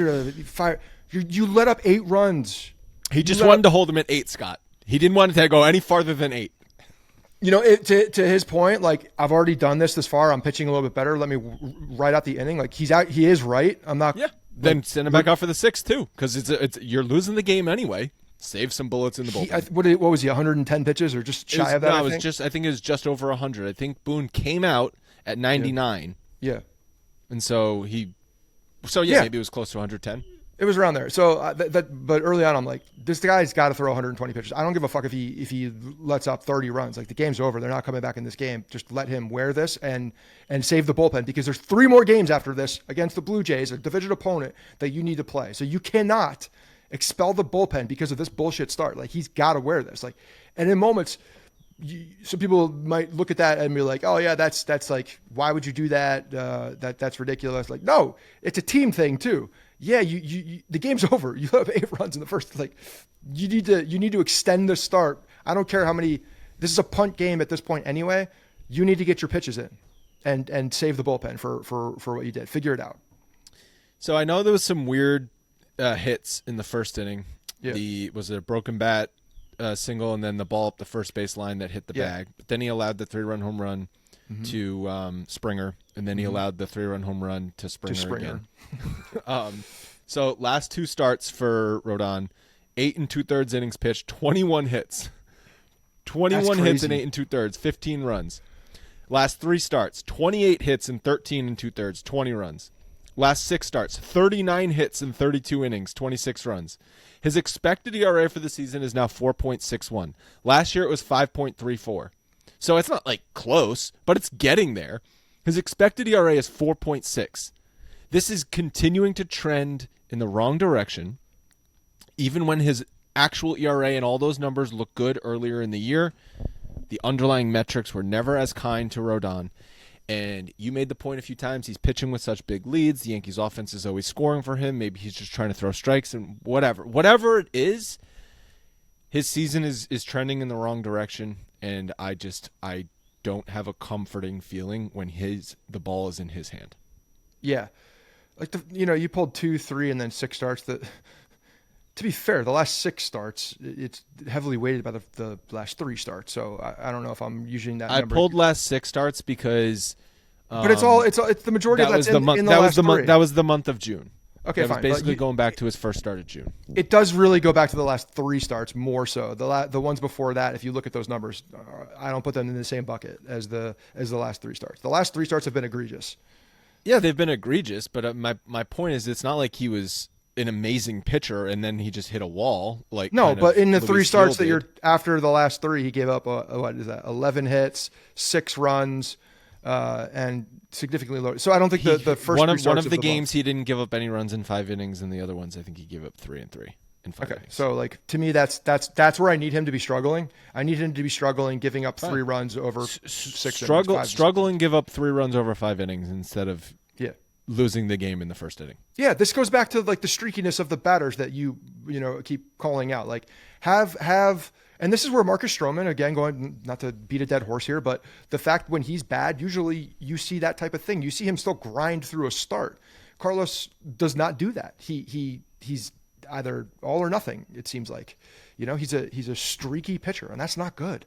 fire." You let up 8 runs. He just wanted to hold him at 8, Scott. He didn't want it to go any farther than 8. You know, to his point, like I've already done this far. I'm pitching a little bit better. Let me ride out the inning. Like he's out. He is right. I'm not. Yeah. Then send him back out for the 6th too, because you're losing the game anyway. Save some bullets in the bullpen. What was he? 110 pitches or just shy of that? No, I think it was just over 100. I think Boone came out at 99. Yeah. And so maybe it was close to 110. It was around there. So but early on, I'm like, this guy's got to throw 120 pitches. I don't give a fuck if he lets up 30 runs. Like the game's over. They're not coming back in this game. Just let him wear this and save the bullpen, because there's 3 more games after this against the Blue Jays, a division opponent that you need to play. So you cannot expel the bullpen because of this bullshit start. Like he's got to wear this. Like, and in moments, some people might look at that and be like, "Oh yeah, that's like, why would you do that? That's ridiculous." Like, no, it's a team thing too. Yeah, you the game's over. You have 8 runs in the first. Like, you need to extend the start. I don't care how many. This is a punt game at this point anyway. You need to get your pitches in, and save the bullpen for what you did. Figure it out. So I know there was some weird hits in the first inning. Yeah. Was it a broken bat single, and then the ball up the first base line that hit the bag. But then he allowed the 3-run home run to Springer, and then he allowed the 3-run home run to Springer. Again. So last 2 starts for Rodon, 8 2/3 innings pitched, 21 hits. 21 hits in 8 2/3, 15 runs. Last 3 starts, 28 hits in 13 2/3, 20 runs. Last 6 starts, 39 hits in 32 innings, 26 runs. His expected ERA for the season is now 4.61. Last year it was 5.34. So it's not like close, but it's getting there. His expected ERA is 4.6. This is continuing to trend in the wrong direction. Even when his actual ERA and all those numbers look good earlier in the year, the underlying metrics were never as kind to Rodon. And you made the point a few times, he's pitching with such big leads. The Yankees offense is always scoring for him. Maybe he's just trying to throw strikes and whatever. Whatever it is, his season is trending in the wrong direction. And I don't have a comforting feeling when the ball is in his hand. Yeah. Like, you pulled 2, 3, and then 6 starts. To be fair, the last 6 starts, it's heavily weighted by the last 3 starts. So I don't know if I'm using that number. I pulled last 6 starts because, but it's the majority of that's in the last 3. That was the month of June. Okay, that fine. was basically going back to his first start of June. It does really go back to the last 3 starts more so. The ones before that, if you look at those numbers, I don't put them in the same bucket as the last 3 starts. The last 3 starts have been egregious. Yeah, they've been egregious, but my point is, it's not like he was an amazing pitcher and then he just hit a wall. Like, no, but in the Louis 3 starts Steele that you're after the last 3, he gave up 11 hits, 6 runs, and significantly lower. So I don't think the first one 3 of starts the games he didn't give up any runs in 5 innings, and the other ones I think he gave up 3 and 3 in 5 innings. So like, to me, that's where I need him to be struggling. I need him to be struggling, giving up 3 runs over 6 innings. Struggle and give up 3 runs over 5 innings instead of losing the game in the first inning. Yeah, this goes back to like the streakiness of the batters that you keep calling out. Like have, and this is where Marcus Stroman, again, going, not to beat a dead horse here, but the fact when he's bad, usually you see that type of thing. You see him still grind through a start. Carlos does not do that. He's either all or nothing. It seems like, he's a streaky pitcher, and that's not good.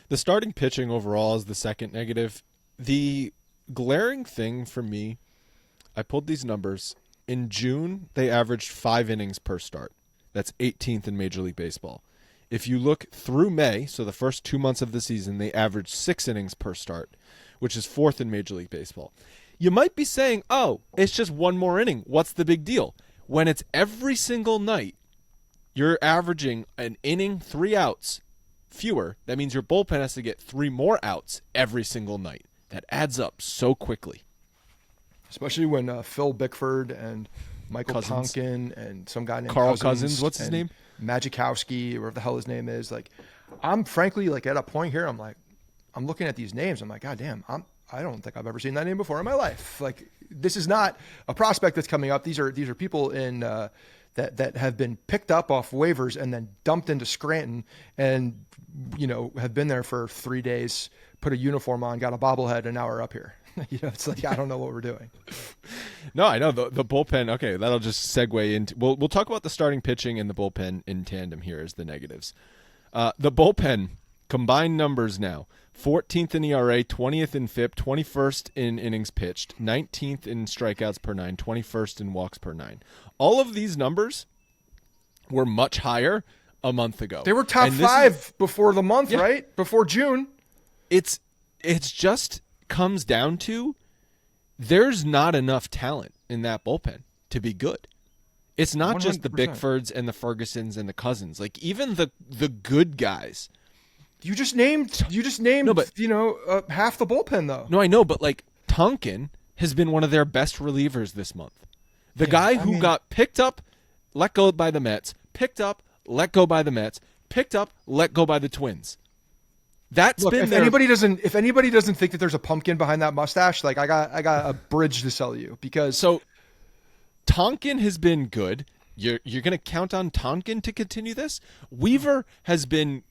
The starting pitching overall is the second negative. The glaring thing for me, I pulled these numbers. In June, they averaged 5 innings per start. That's 18th in Major League Baseball. If you look through May, so the first 2 months of the season, they averaged 6 innings per start, which is 4th in Major League Baseball. You might be saying, oh, it's just 1 more inning. What's the big deal? When it's every single night, you're averaging an inning, 3 outs fewer. That means your bullpen has to get 3 more outs every single night. That adds up so quickly. Especially when Phil Bickford and Michael Tonkin and some guy named Carl Cousins. What's his name? Magikowski, or whatever the hell his name is. Like, I'm frankly like at a point here. I'm like, I'm looking at these names. I'm like, God damn, I don't think I've ever seen that name before in my life. Like, this is not a prospect that's coming up. These are people in that have been picked up off waivers and then dumped into Scranton, and have been there for 3 days, put a uniform on, got a bobblehead, and now we're up here. It's like, I don't know what we're doing. No, I know the bullpen. Okay, that'll just segue into. We'll talk about the starting pitching and the bullpen in tandem here as the negatives. The bullpen combined numbers now: 14th in ERA, 20th in FIP, 21st in innings pitched, 19th in strikeouts per 9, 21st in walks per 9. All of these numbers were much higher a month ago. They were top 5 before the month, right? Before June. It's just comes down to there's not enough talent in that bullpen to be good. It's not 100%. Just the Bickfords and the Fergusons and the Cousins. Like, even the good guys. You just named no, but, half the bullpen, though. No, I know, but like Tonkin has been one of their best relievers this month. The guy who got picked up, let go by the Mets, picked up, let go by the Mets, picked up, let go by the Twins. That's been if anybody doesn't think that there's a pumpkin behind that mustache, like I got a bridge to sell you, because so Tonkin has been good. You're going to count on Tonkin to continue this? Weaver has been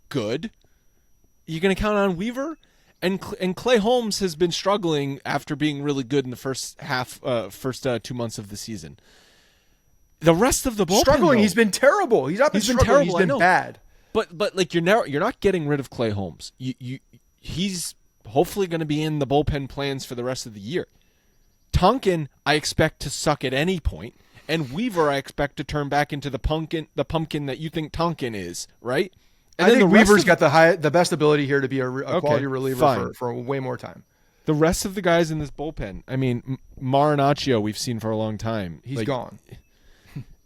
good. You're going to count on Weaver? And Clay Holmes has been struggling after being really good in the first 2 months of the season. The rest of the bullpen, struggling. Though, he's been terrible. He's not been struggling. Terrible, he's been bad. But like you're not getting rid of Clay Holmes. He's hopefully going to be in the bullpen plans for the rest of the year. Tonkin, I expect to suck at any point, and Weaver, I expect to turn back into the pumpkin that you think Tonkin is, right? And I think Weaver's got the best ability here to be a quality reliever for way more time. The rest of the guys in this bullpen, I mean, Marinaccio, we've seen for a long time. He's gone.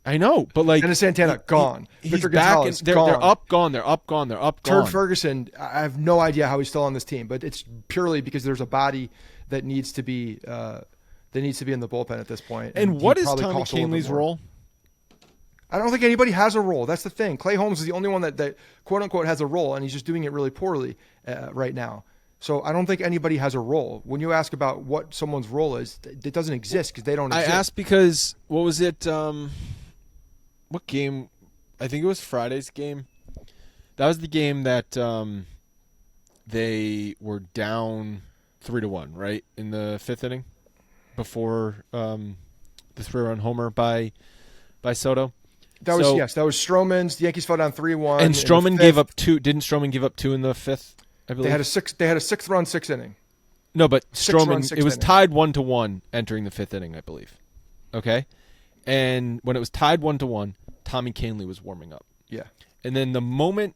I know, but like Dennis Santana, gone. He's Victor back. Gonzalez, They're up, gone. They're up, gone. They're up, gone. Turd Ferguson, I have no idea how he's still on this team, but it's purely because there's a body that needs to be in the bullpen at this point. And what is Tommy Kahnle's role? I don't think anybody has a role. That's the thing. Clay Holmes is the only one that quote unquote has a role, and he's just doing it really poorly right now. So I don't think anybody has a role. When you ask about what someone's role is, it doesn't exist because they don't exist. I asked because, what was it? What game? I think it was Friday's game. That was the game that they were down 3-1, right, in the 5th inning before the 3-run homer by Soto. That was Stroman's. The Yankees fell down 3-1. And Stroman gave up 2. Didn't Stroman give up 2 in the 5th? I believe they had a 6th run, 6th inning. No, but Stroman. It was inning. tied 1-1 entering the 5th inning, I believe. Okay, and when it was tied 1-1, Tommy Kahnle was warming up. Yeah, and then the moment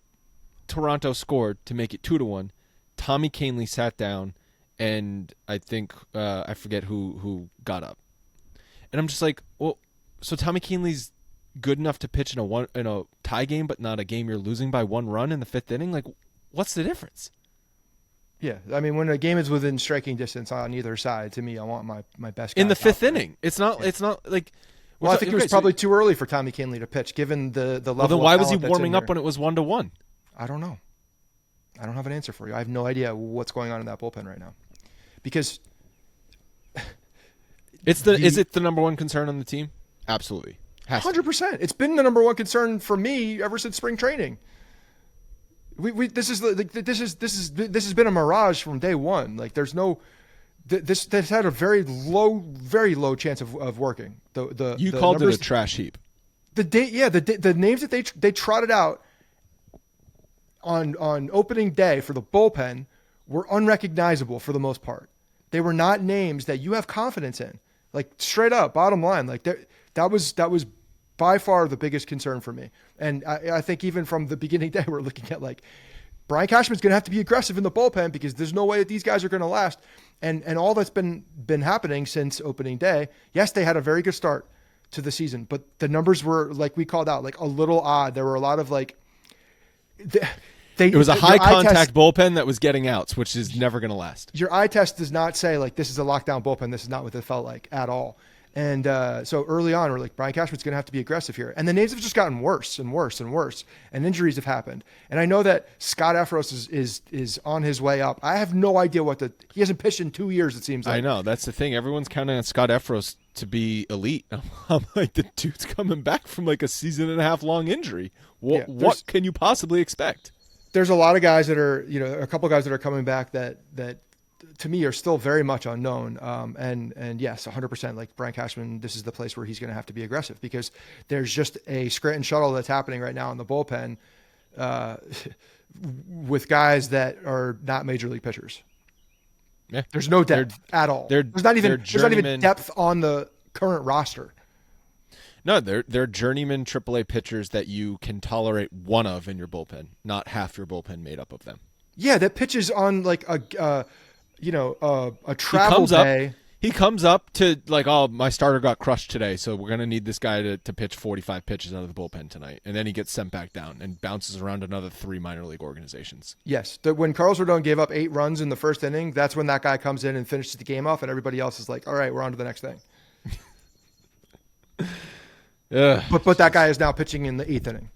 Toronto scored to make it 2-1, Tommy Kahnle sat down, and I think I forget who got up, and I'm just like, well, so Tommy Kahnle's good enough to pitch in a tie game, but not a game you're losing by 1 run in the 5th inning. Like, what's the difference? Yeah, I mean, when a game is within striking distance on either side, to me, I want my best guy in the 5th inning. It's not like. Well, I think it was probably too early for Tommy Kahnle to pitch, given the level. Well, then why was he warming up when it was 1-1? I don't know. I don't have an answer for you. I have no idea what's going on in that bullpen right now, because is it the number one concern on the team? Absolutely, 100%. It's been the number one concern for me ever since spring training. This has been a mirage from day one. Like, there's no. This had a very low chance of working. You called it a trash heap. The names that they trotted out on opening day for the bullpen were unrecognizable for the most part. They were not names that you have confidence in. Like, straight up, bottom line, like that was by far the biggest concern for me. And I think even from the beginning day, we're looking at like Brian Cashman's going to have to be aggressive in the bullpen because there's no way that these guys are going to last. And all that's been happening since opening day. Yes, they had a very good start to the season, but the numbers were, like we called out, like a little odd. There were a lot of like. It was a high contact bullpen that was getting outs, which is never going to last. Your eye test does not say like this is a lockdown bullpen. This is not what it felt like at all. And so early on, we're like, Brian Cashman's going to have to be aggressive here. And the names have just gotten worse and worse and worse. And injuries have happened. And I know that Scott Efros is on his way up. I have no idea he hasn't pitched in 2 years, it seems like. I know. That's the thing. Everyone's counting on Scott Efros to be elite. I'm like, the dude's coming back from like a season and a half long injury. What can you possibly expect? There's a lot of guys that are, a couple of guys that are coming back that to me are still very much unknown. And yes, 100%, like Brian Cashman, this is the place where he's going to have to be aggressive, because there's just a Scranton shuttle that's happening right now in the bullpen with guys that are not major league pitchers. Yeah. There's no depth at all. There's not even depth on the current roster. No, they're journeyman AAA pitchers that you can tolerate one of in your bullpen, not half your bullpen made up of them. Yeah, that pitches on like a travel day. He comes up to like, oh, my starter got crushed today, so we're going to need this guy to pitch 45 pitches out of the bullpen tonight. And then he gets sent back down and bounces around another 3 minor league organizations. Yes. When Carlos Rodon gave up 8 runs in the first inning, that's when that guy comes in and finishes the game off, and everybody else is like, all right, we're on to the next thing. But that guy is now pitching in the 8th inning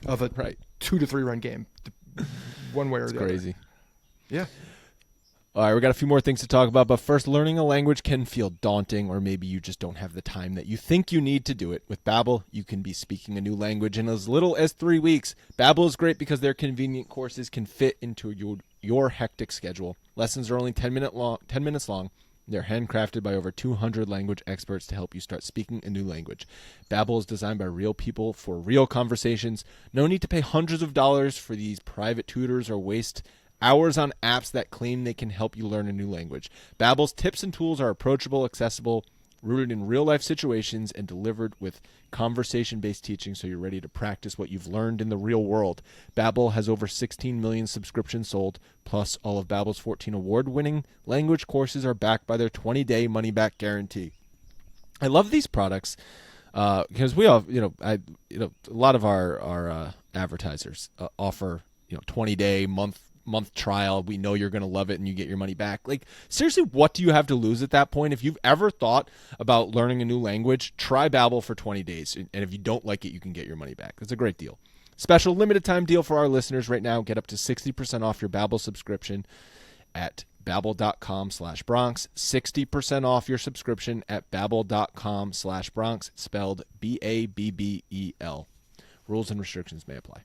of a 2 to 3 run game, one way or the other. Crazy. Yeah. All right, we got a few more things to talk about, but first, learning a language can feel daunting, or maybe you just don't have the time that you think you need to do it. With Babbel, you can be speaking a new language in as little as 3 weeks. Babbel is great because their convenient courses can fit into your hectic schedule. Lessons are only 10 minutes long. They're handcrafted by over 200 language experts to help you start speaking a new language. Babbel is designed by real people for real conversations. No need to pay hundreds of dollars for these private tutors or waste hours on apps that claim they can help you learn a new language. Babbel's tips and tools are approachable, accessible, rooted in real-life situations, and delivered with conversation-based teaching so you're ready to practice what you've learned in the real world. Babbel has over 16 million subscriptions sold, plus all of Babbel's 14 award-winning language courses are backed by their 20-day money-back guarantee. I love these products because we all, a lot of our advertisers offer, 20-day, month trial. We know you're going to love it and you get your money back. Like, seriously, what do you have to lose at that point? If you've ever thought about learning a new language, try Babbel for 20 days. And if you don't like it, you can get your money back. It's a great deal. Special limited time deal for our listeners right now. Get up to 60% off your Babbel subscription at babbel.com/Bronx. 60% off your subscription at babbel.com/Bronx, spelled Babbel. Rules and restrictions may apply.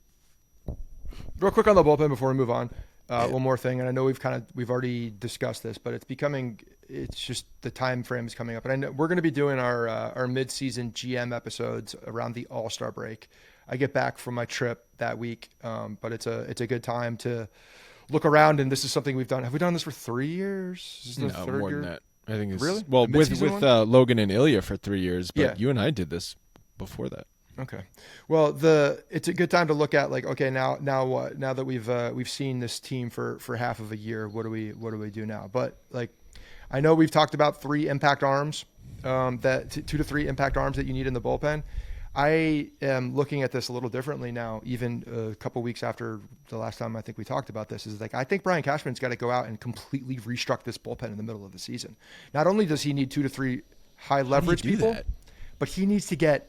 Real quick on the bullpen before we move on. One more thing, and I know we've already discussed this, but it's just the time frame is coming up, and I know we're going to be doing our mid-season GM episodes around the All-Star break. I get back from my trip that week, but it's a good time to look around, and this is something we've done. Have we done this for 3 years? Is this the third more year? than that. I think it's really with Logan and Ilya for 3 years, but you and I did this before that. Okay. Well, it's a good time to look at, like, okay, now what? Now that we've seen this team for half of a year, what do we do now? But like, I know we've talked about 3 impact arms, that 2 to 3 impact arms that you need in the bullpen. I am looking at this a little differently now, even a couple weeks after the last time I think we talked about this. Is like, I think Brian Cashman's got to go out and completely restruct this bullpen in the middle of the season. Not only does he need 2 to 3 high leverage people, but he needs to get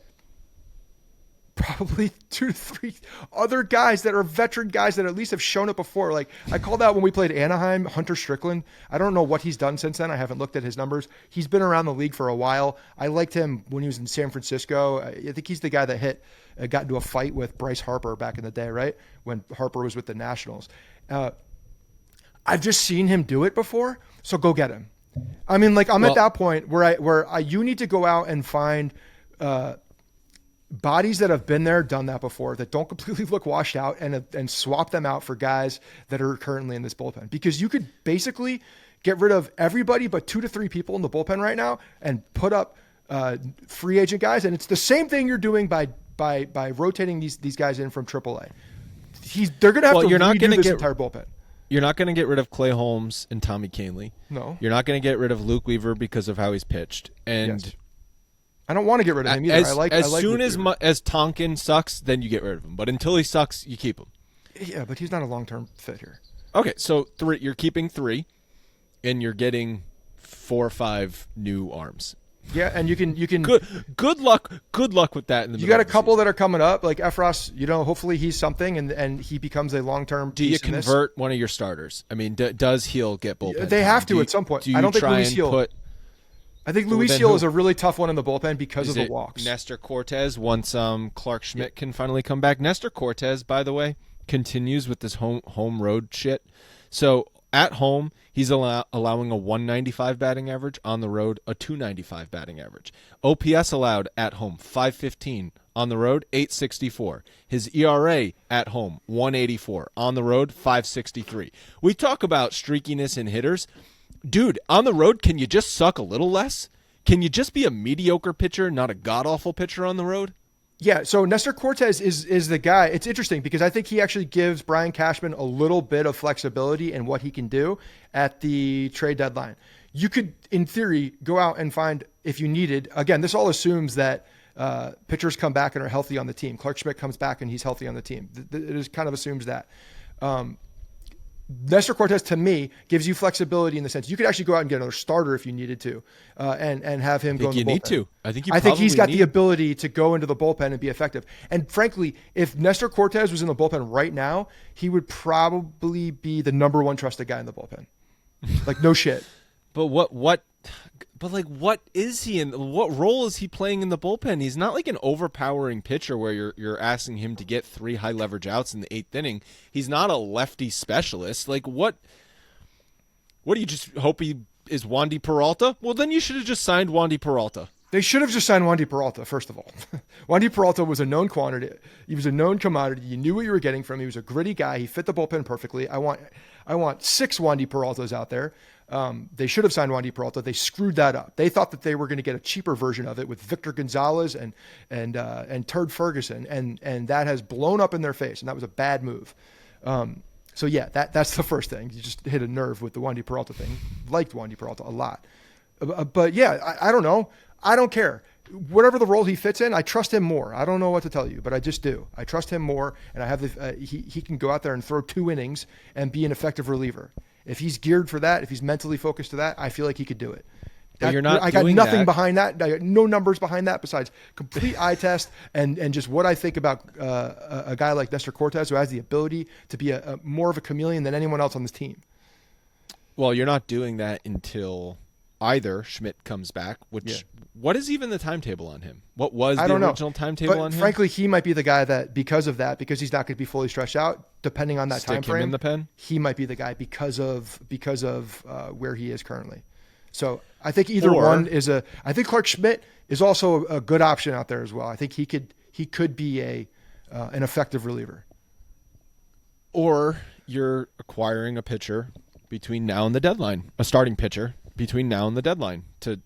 probably 2 to 3 other guys that are veteran guys that at least have shown it before. Like, I called out when we played Anaheim, Hunter Strickland. I don't know what he's done since then. I haven't looked at his numbers. He's been around the league for a while. I liked him when he was in San Francisco. I think he's the guy that got into a fight with Bryce Harper back in the day, right? When Harper was with the Nationals. I've just seen him do it before, so go get him. I mean, like, I'm at that point where you need to go out and find bodies that have been there, done that before, that don't completely look washed out, and swap them out for guys that are currently in this bullpen. Because you could basically get rid of everybody but 2 to 3 people in the bullpen right now and put up free agent guys. And it's the same thing you're doing by rotating these guys in from AAA. They're going to have to redo this entire bullpen. You're not going to get rid of Clay Holmes and Tommy Kahnle. No. You're not going to get rid of Luke Weaver because of how he's pitched. And yes. I don't want to get rid of him either. As soon as Tonkin sucks, then you get rid of him. But until he sucks, you keep him. Yeah, but he's not a long-term fit here. Okay, so you're keeping 3, and you're getting 4 or 5 new arms. Yeah, and you can good luck with that. In the you got a couple that are coming up, like Efros. Hopefully he's something, and he becomes a long-term. Do you convert one of your starters? I mean, does Heel get bullpen? They have to at some point. I don't think Luis Heel. I think Luis Heel is a really tough one in the bullpen because of the walks. Nestor Cortez, once Clark Schmidt can finally come back. Nestor Cortez, by the way, continues with this home road shit. So at home, he's allowing a 195 batting average. On the road, a 295 batting average. OPS allowed at home, 515. On the road, 864. His ERA at home, 184. On the road, 563. We talk about streakiness in hitters. Dude, on the road, can you just suck a little less? Can you just be a mediocre pitcher, not a god-awful pitcher on the road? Yeah, so Nestor Cortez is the guy. It's interesting because I think he actually gives Brian Cashman a little bit of flexibility in what he can do at the trade deadline. You could, in theory, go out and find, if you needed, again, this all assumes that pitchers come back and are healthy on the team. Clark Schmidt comes back and he's healthy on the team. It kind of assumes that. Nestor Cortez, to me, gives you flexibility in the sense you could actually go out and get another starter if you needed to, and have him go in the bullpen. Need to. I think he's got the ability to go into the bullpen and be effective. And frankly, if Nestor Cortez was in the bullpen right now, he would probably be the number one trusted guy in the bullpen. Like, no shit. But what is he in? What role is he playing in the bullpen? He's not like an overpowering pitcher where you're asking him to get 3 high leverage outs in the 8th inning. He's not a lefty specialist. Like, what do you just hope he is Wandy Peralta? Well, then you should have just signed Wandy Peralta. They should have just signed Wandy Peralta, first of all. Wandy Peralta was a known quantity. He was a known commodity. You knew what you were getting from him. He was a gritty guy. He fit the bullpen perfectly. I want 6 Wandy Peraltas out there. They should have signed Wandy Peralta. They screwed that up. They thought that they were going to get a cheaper version of it with Victor Gonzalez and Turd Ferguson, and that has blown up in their face, and that was a bad move. So yeah, that's the first thing. You just hit a nerve with the Wandy Peralta thing. Liked Wandy Peralta a lot, but yeah, I don't know. I don't care. Whatever the role he fits in, I trust him more. I don't know what to tell you, but I just do. I trust him more, and I have he can go out there and throw 2 innings and be an effective reliever. If he's geared for that, if he's mentally focused to that, I feel like he could do it. You're not. I got nothing behind that. I got no numbers behind that besides complete eye test and just what I think about a guy like Nestor Cortez, who has the ability to be a more of a chameleon than anyone else on this team. Well, you're not doing that until either Schmidt comes back, which what is even the timetable on him? What was the original timetable on him? Frankly, he might be the guy that because he's not going to be fully stretched out, depending on that time frame. Stick him in the pen? He might be the guy because of where he is currently. So I think one is I think Clark Schmidt is also a good option out there as well. I think he could be an effective reliever. Or you're acquiring a pitcher between now and the deadline, a starting pitcher between now and the deadline to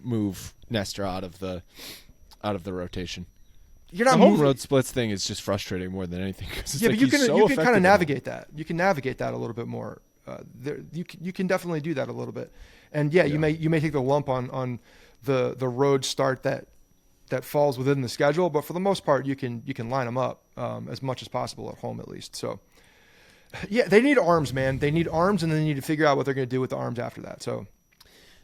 move Nestor out of the rotation. You're not the home road splits thing is just frustrating more than anything. Yeah, but you can kind of navigate that. You can navigate that a little bit more. You can definitely do that a little bit. And you may take the lump on the road start that falls within the schedule, but for the most part, you can line them up as much as possible at home at least. So. Yeah, they need arms, man. They need arms, and they need to figure out what they're going to do with the arms after that. So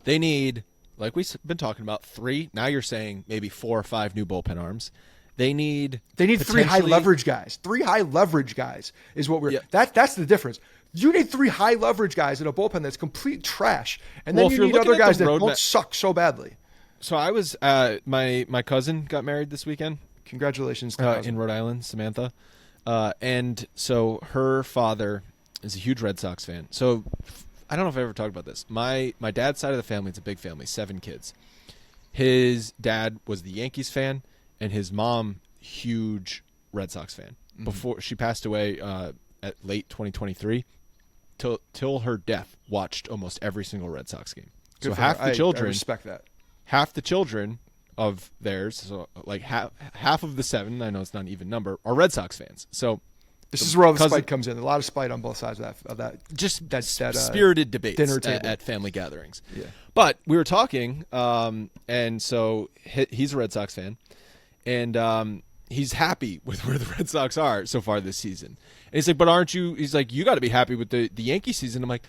they need, like we've been talking about, 3. Now you're saying maybe 4 or 5 new bullpen arms. They need 3 high leverage guys. 3 high leverage guys is what we're. Yeah. That's the difference. You need 3 high leverage guys in a bullpen that's complete trash, and then you need other guys that don't suck so badly. So I was my cousin got married this weekend. Congratulations in Rhode Island, Samantha. And so her father is a huge Red Sox fan. So I don't know if I ever talked about this. My dad's side of the family, it's a big family, 7 kids. His dad was the Yankees fan, and his mom, huge Red Sox fan. Mm-hmm. Before she passed away at late 2023, till her death, watched almost every single Red Sox game. Good so half the children, I respect that. Half the children of theirs, so like half of the 7, I know it's not an even number, are Red Sox fans. So this is where all the spite comes in. A lot of spite on both sides of that. Just that spirited debates dinner table at family gatherings. Yeah. But we were talking, and so he's a Red Sox fan, and he's happy with where the Red Sox are so far this season. And he's like, but aren't you? He's like, you got to be happy with the Yankee season. I'm like,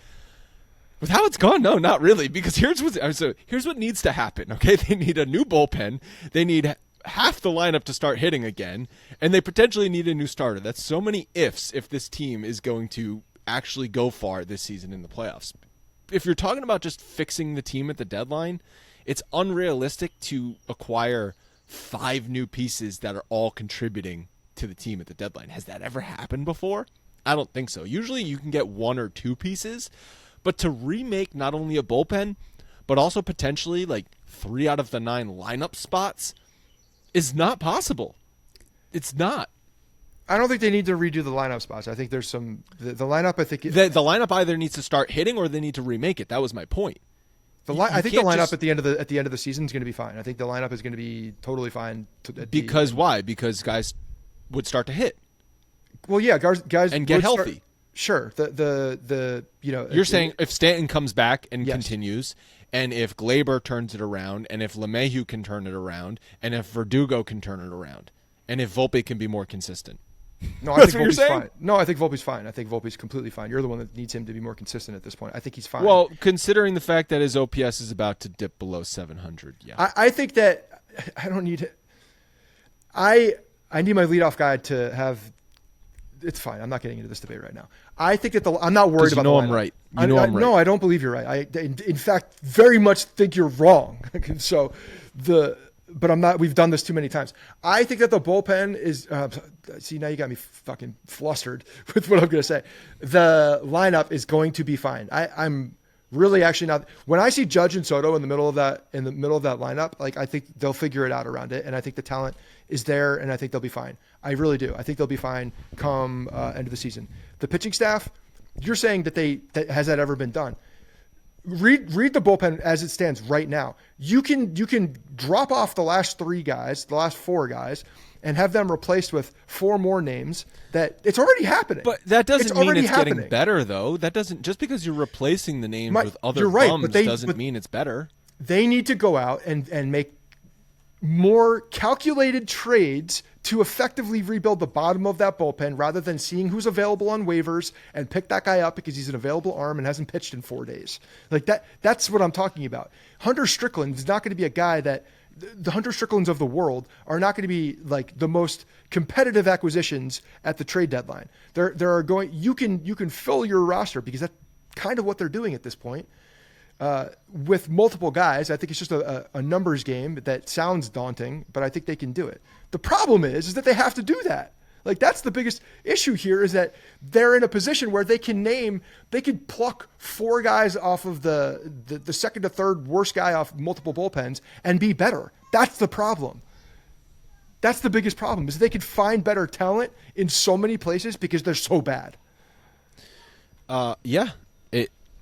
With how it's gone, no, not really. Because here's what needs to happen. Okay, they need a new bullpen. They need half the lineup to start hitting again, and they potentially need a new starter. That's so many ifs if this team is going to actually go far this season in the playoffs. If you're talking about just fixing the team at the deadline, it's unrealistic to acquire 5 new pieces that are all contributing to the team at the deadline. Has that ever happened before? I don't think so. Usually you can get 1 or 2 pieces, but to remake not only a bullpen, but also potentially like 3 out of the 9 lineup spots is not possible. It's not. I don't think they need to redo the lineup spots. I think there's some the lineup. I think The lineup either needs to start hitting or they need to remake it. That was my point. I think the lineup at the end of the season is going to be fine. I think the lineup is going to be totally fine. Why? Because guys would start to hit. Well, yeah, guys and get healthy. Sure. You're saying if Stanton comes back and continues, and if Gleyber turns it around, and if LeMahieu can turn it around, and if Verdugo can turn it around, and if Volpe can be more consistent. No, I think Volpe's fine. No, I think Volpe's fine. I think Volpe's completely fine. You're the one that needs him to be more consistent at this point. I think he's fine. Well, considering the fact that his OPS is about to dip below 700, yeah. I think that I don't need it. I need my leadoff guy to have. It's fine. I'm not getting into this debate right now. I think that I'm not worried about. I'm right. I'm right. No, I don't believe you're right. In fact, very much think you're wrong. But I'm not. We've done this too many times. I think that the bullpen is. See, now you got me fucking flustered with what I'm going to say. The lineup is going to be fine. I'm really actually not. When I see Judge and Soto in the middle of that lineup, like I think they'll figure it out around it, and I think the talent is there, and I think they'll be fine. I really do. I think they'll be fine come end of the season. The pitching staff, you're saying that has that ever been done? Read the bullpen as it stands right now. You can drop off the last 3 guys, the last 4 guys, and have them replaced with 4 more names. That it's already happening. But that doesn't mean it's getting better, though. That doesn't just because you're replacing the names with other bums doesn't mean it's better. They need to go out and make more calculated trades to effectively rebuild the bottom of that bullpen rather than seeing who's available on waivers and pick that guy up because he's an available arm and hasn't pitched in 4 days. Like that's what I'm talking about. Hunter Strickland is not going to be a guy that the Hunter Stricklands of the world are not going to be like the most competitive acquisitions at the trade deadline. You can fill your roster because that's kind of what they're doing at this point. With multiple guys, I think it's just a numbers game that sounds daunting, but I think they can do it. The problem is that they have to do that. Like that's the biggest issue here is that they're in a position where they could pluck 4 guys off of the second to third worst guy off multiple bullpens and be better. That's the problem. That's the biggest problem is they could find better talent in so many places because they're so bad. I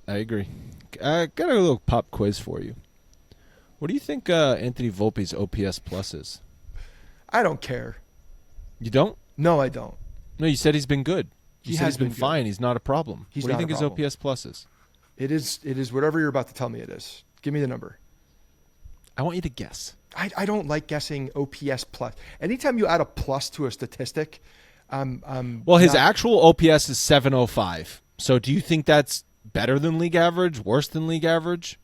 agree. I got a little pop quiz for you. What do you think Anthony Volpe's OPS plus is? I don't care. You don't? No, I don't. No, you said he's been good. You said he's been fine. Good. He's not a problem. What do you think his OPS plus is? It is whatever you're about to tell me it is. Give me the number. I want you to guess. I don't like guessing OPS plus. Anytime you add a plus to a statistic, his actual OPS is 705. So do you think that's better than league average, worse than league average?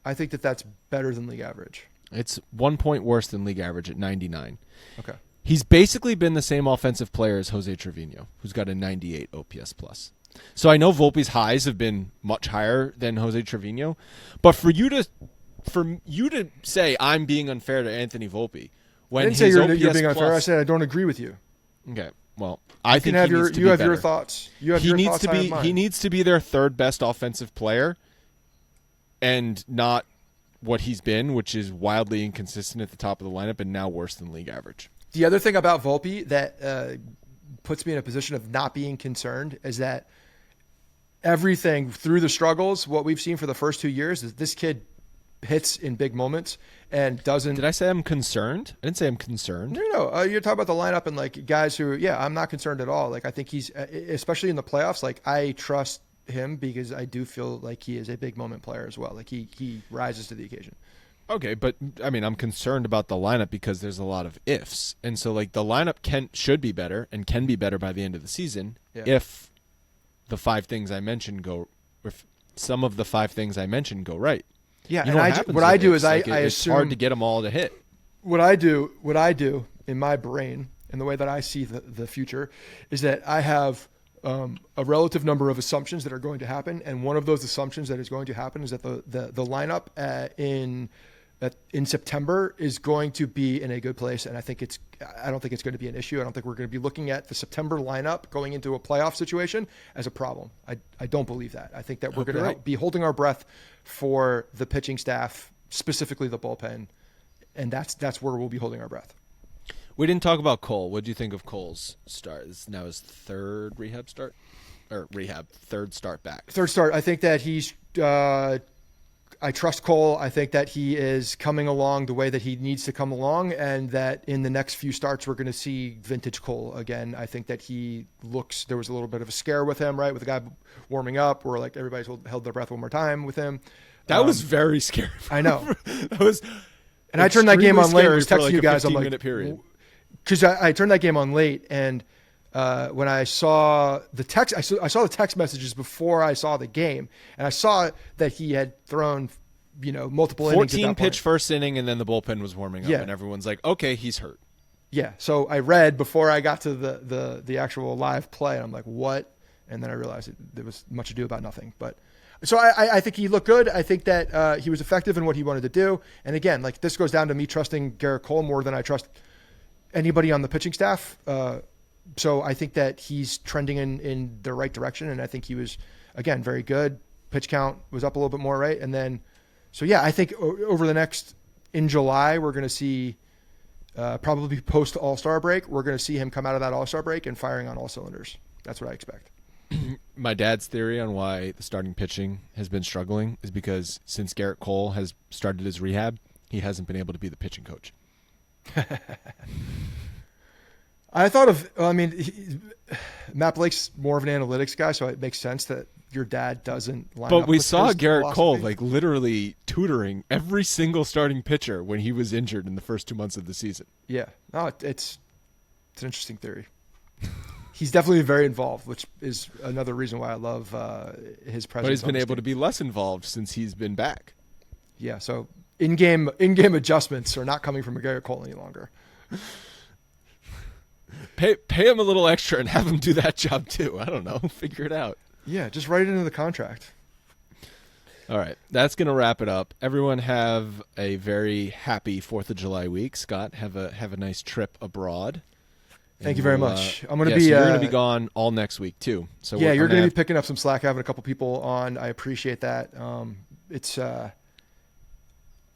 I think that's better than league average. It's 1 point worse than league average at 99. Okay. He's basically been the same offensive player as Jose Trevino, who's got a 98 OPS plus. So I know Volpe's highs have been much higher than Jose Trevino, but for you to say I'm being unfair to Anthony Volpe when I didn't say you're being unfair. I said I don't agree with you. Okay. Well, I think you have your thoughts. He needs to be their 3rd best offensive player, and not what he's been, which is wildly inconsistent at the top of the lineup and now worse than league average. The other thing about Volpe that puts me in a position of not being concerned is that everything through the struggles, what we've seen for the first 2 years is this kid hits in big moments and doesn't. Did I say I'm concerned? I didn't say I'm concerned. No. You're talking about the lineup and like guys who, I'm not concerned at all. Like I think he's, especially in the playoffs, like I trust him because I do feel like he is a big moment player as well. Like he rises to the occasion. Okay, but I mean, I'm concerned about the lineup because there's a lot of ifs, and so like the lineup should be better and can be better by the end of the season if the 5 things I mentioned go. some of the 5 things I mentioned go right. Yeah, You know and happens what I with do it. is Like, I it's assume hard to get them all to hit. what I do in my brain and the way that I see the future is that I have a relative number of assumptions that are going to happen, and one of those assumptions that is going to happen is that the lineup in September is going to be in a good place, and I don't think it's going to be an issue. I don't think we're going to be looking at the September lineup going into a playoff situation as a problem. I don't believe that. I think that we're going to be holding our breath for the pitching staff, specifically the bullpen, and that's where we'll be holding our breath. We didn't talk about Cole. What do you think of Cole's start? This is now his third start back. Third start. I think that he's. I trust Cole. I think that he is coming along the way that he needs to come along, and that in the next few starts we're going to see vintage Cole again. I think that there was a little bit of a scare with him, right, with the guy warming up, where like everybody's held their breath one more time with him. That was very scary. I know. That was. And I turned that game on late. I was texting you guys. I'm like, because I turned that game on late, and when I saw the text, I saw the text messages before I saw the game, and I saw that he had thrown, multiple innings. 14 pitch first inning, and then the bullpen was warming up, and everyone's like, "Okay, he's hurt." Yeah. So I read before I got to the actual live play, and I'm like, "What?" And then I realized there was much ado about nothing. But so I think he looked good. I think that he was effective in what he wanted to do. And again, like this goes down to me trusting Garrett Cole more than I trust anybody on the pitching staff. So I think that he's trending in the right direction, and I think he was, again, very good. Pitch count was up a little bit more, right? And then, so yeah, I think over the in July, we're going to see probably post All-Star break, we're going to see him come out of that All-Star break and firing on all cylinders. That's what I expect. My dad's theory on why the starting pitching has been struggling is because since Garrett Cole has started his rehab, he hasn't been able to be the pitching coach. Matt Blake's more of an analytics guy, so it makes sense that your dad doesn't line up. But we with saw his Garrett philosophy. Cole like literally tutoring every single starting pitcher when he was injured in the first 2 months of the season. Yeah, no, it's an interesting theory. He's definitely very involved, which is another reason why I love his presence. But he's been able to be less involved since he's been back. Yeah, so in-game adjustments are not coming from Garrett Cole any longer. Pay him a little extra and have him do that job too. I don't know. Figure it out. Yeah, just write it into the contract. All right. That's going to wrap it up. Everyone have a very happy 4th of July week. Scott, have a nice trip abroad. Thank you very much. I'm going to be. be. So you're going to be gone all next week too. So yeah, you're going to be picking up some slack, having a couple people on. I appreciate that. I'm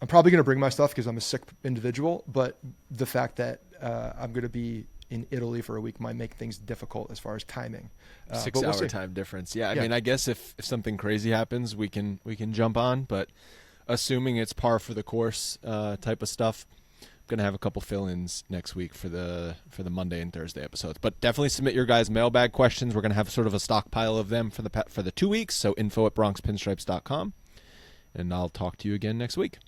probably going to bring my stuff because I'm a sick individual, but the fact that I'm going to be in Italy for a week might make things difficult as far as timing. 6 hour time difference. Yeah, I mean, I guess if something crazy happens, we can jump on, but assuming it's par for the course type of stuff, I'm going to have a couple fill-ins next week for the Monday and Thursday episodes. But definitely submit your guys' mailbag questions. We're going to have sort of a stockpile of them for the 2 weeks, so info@bronxpinstripes.com. And I'll talk to you again next week.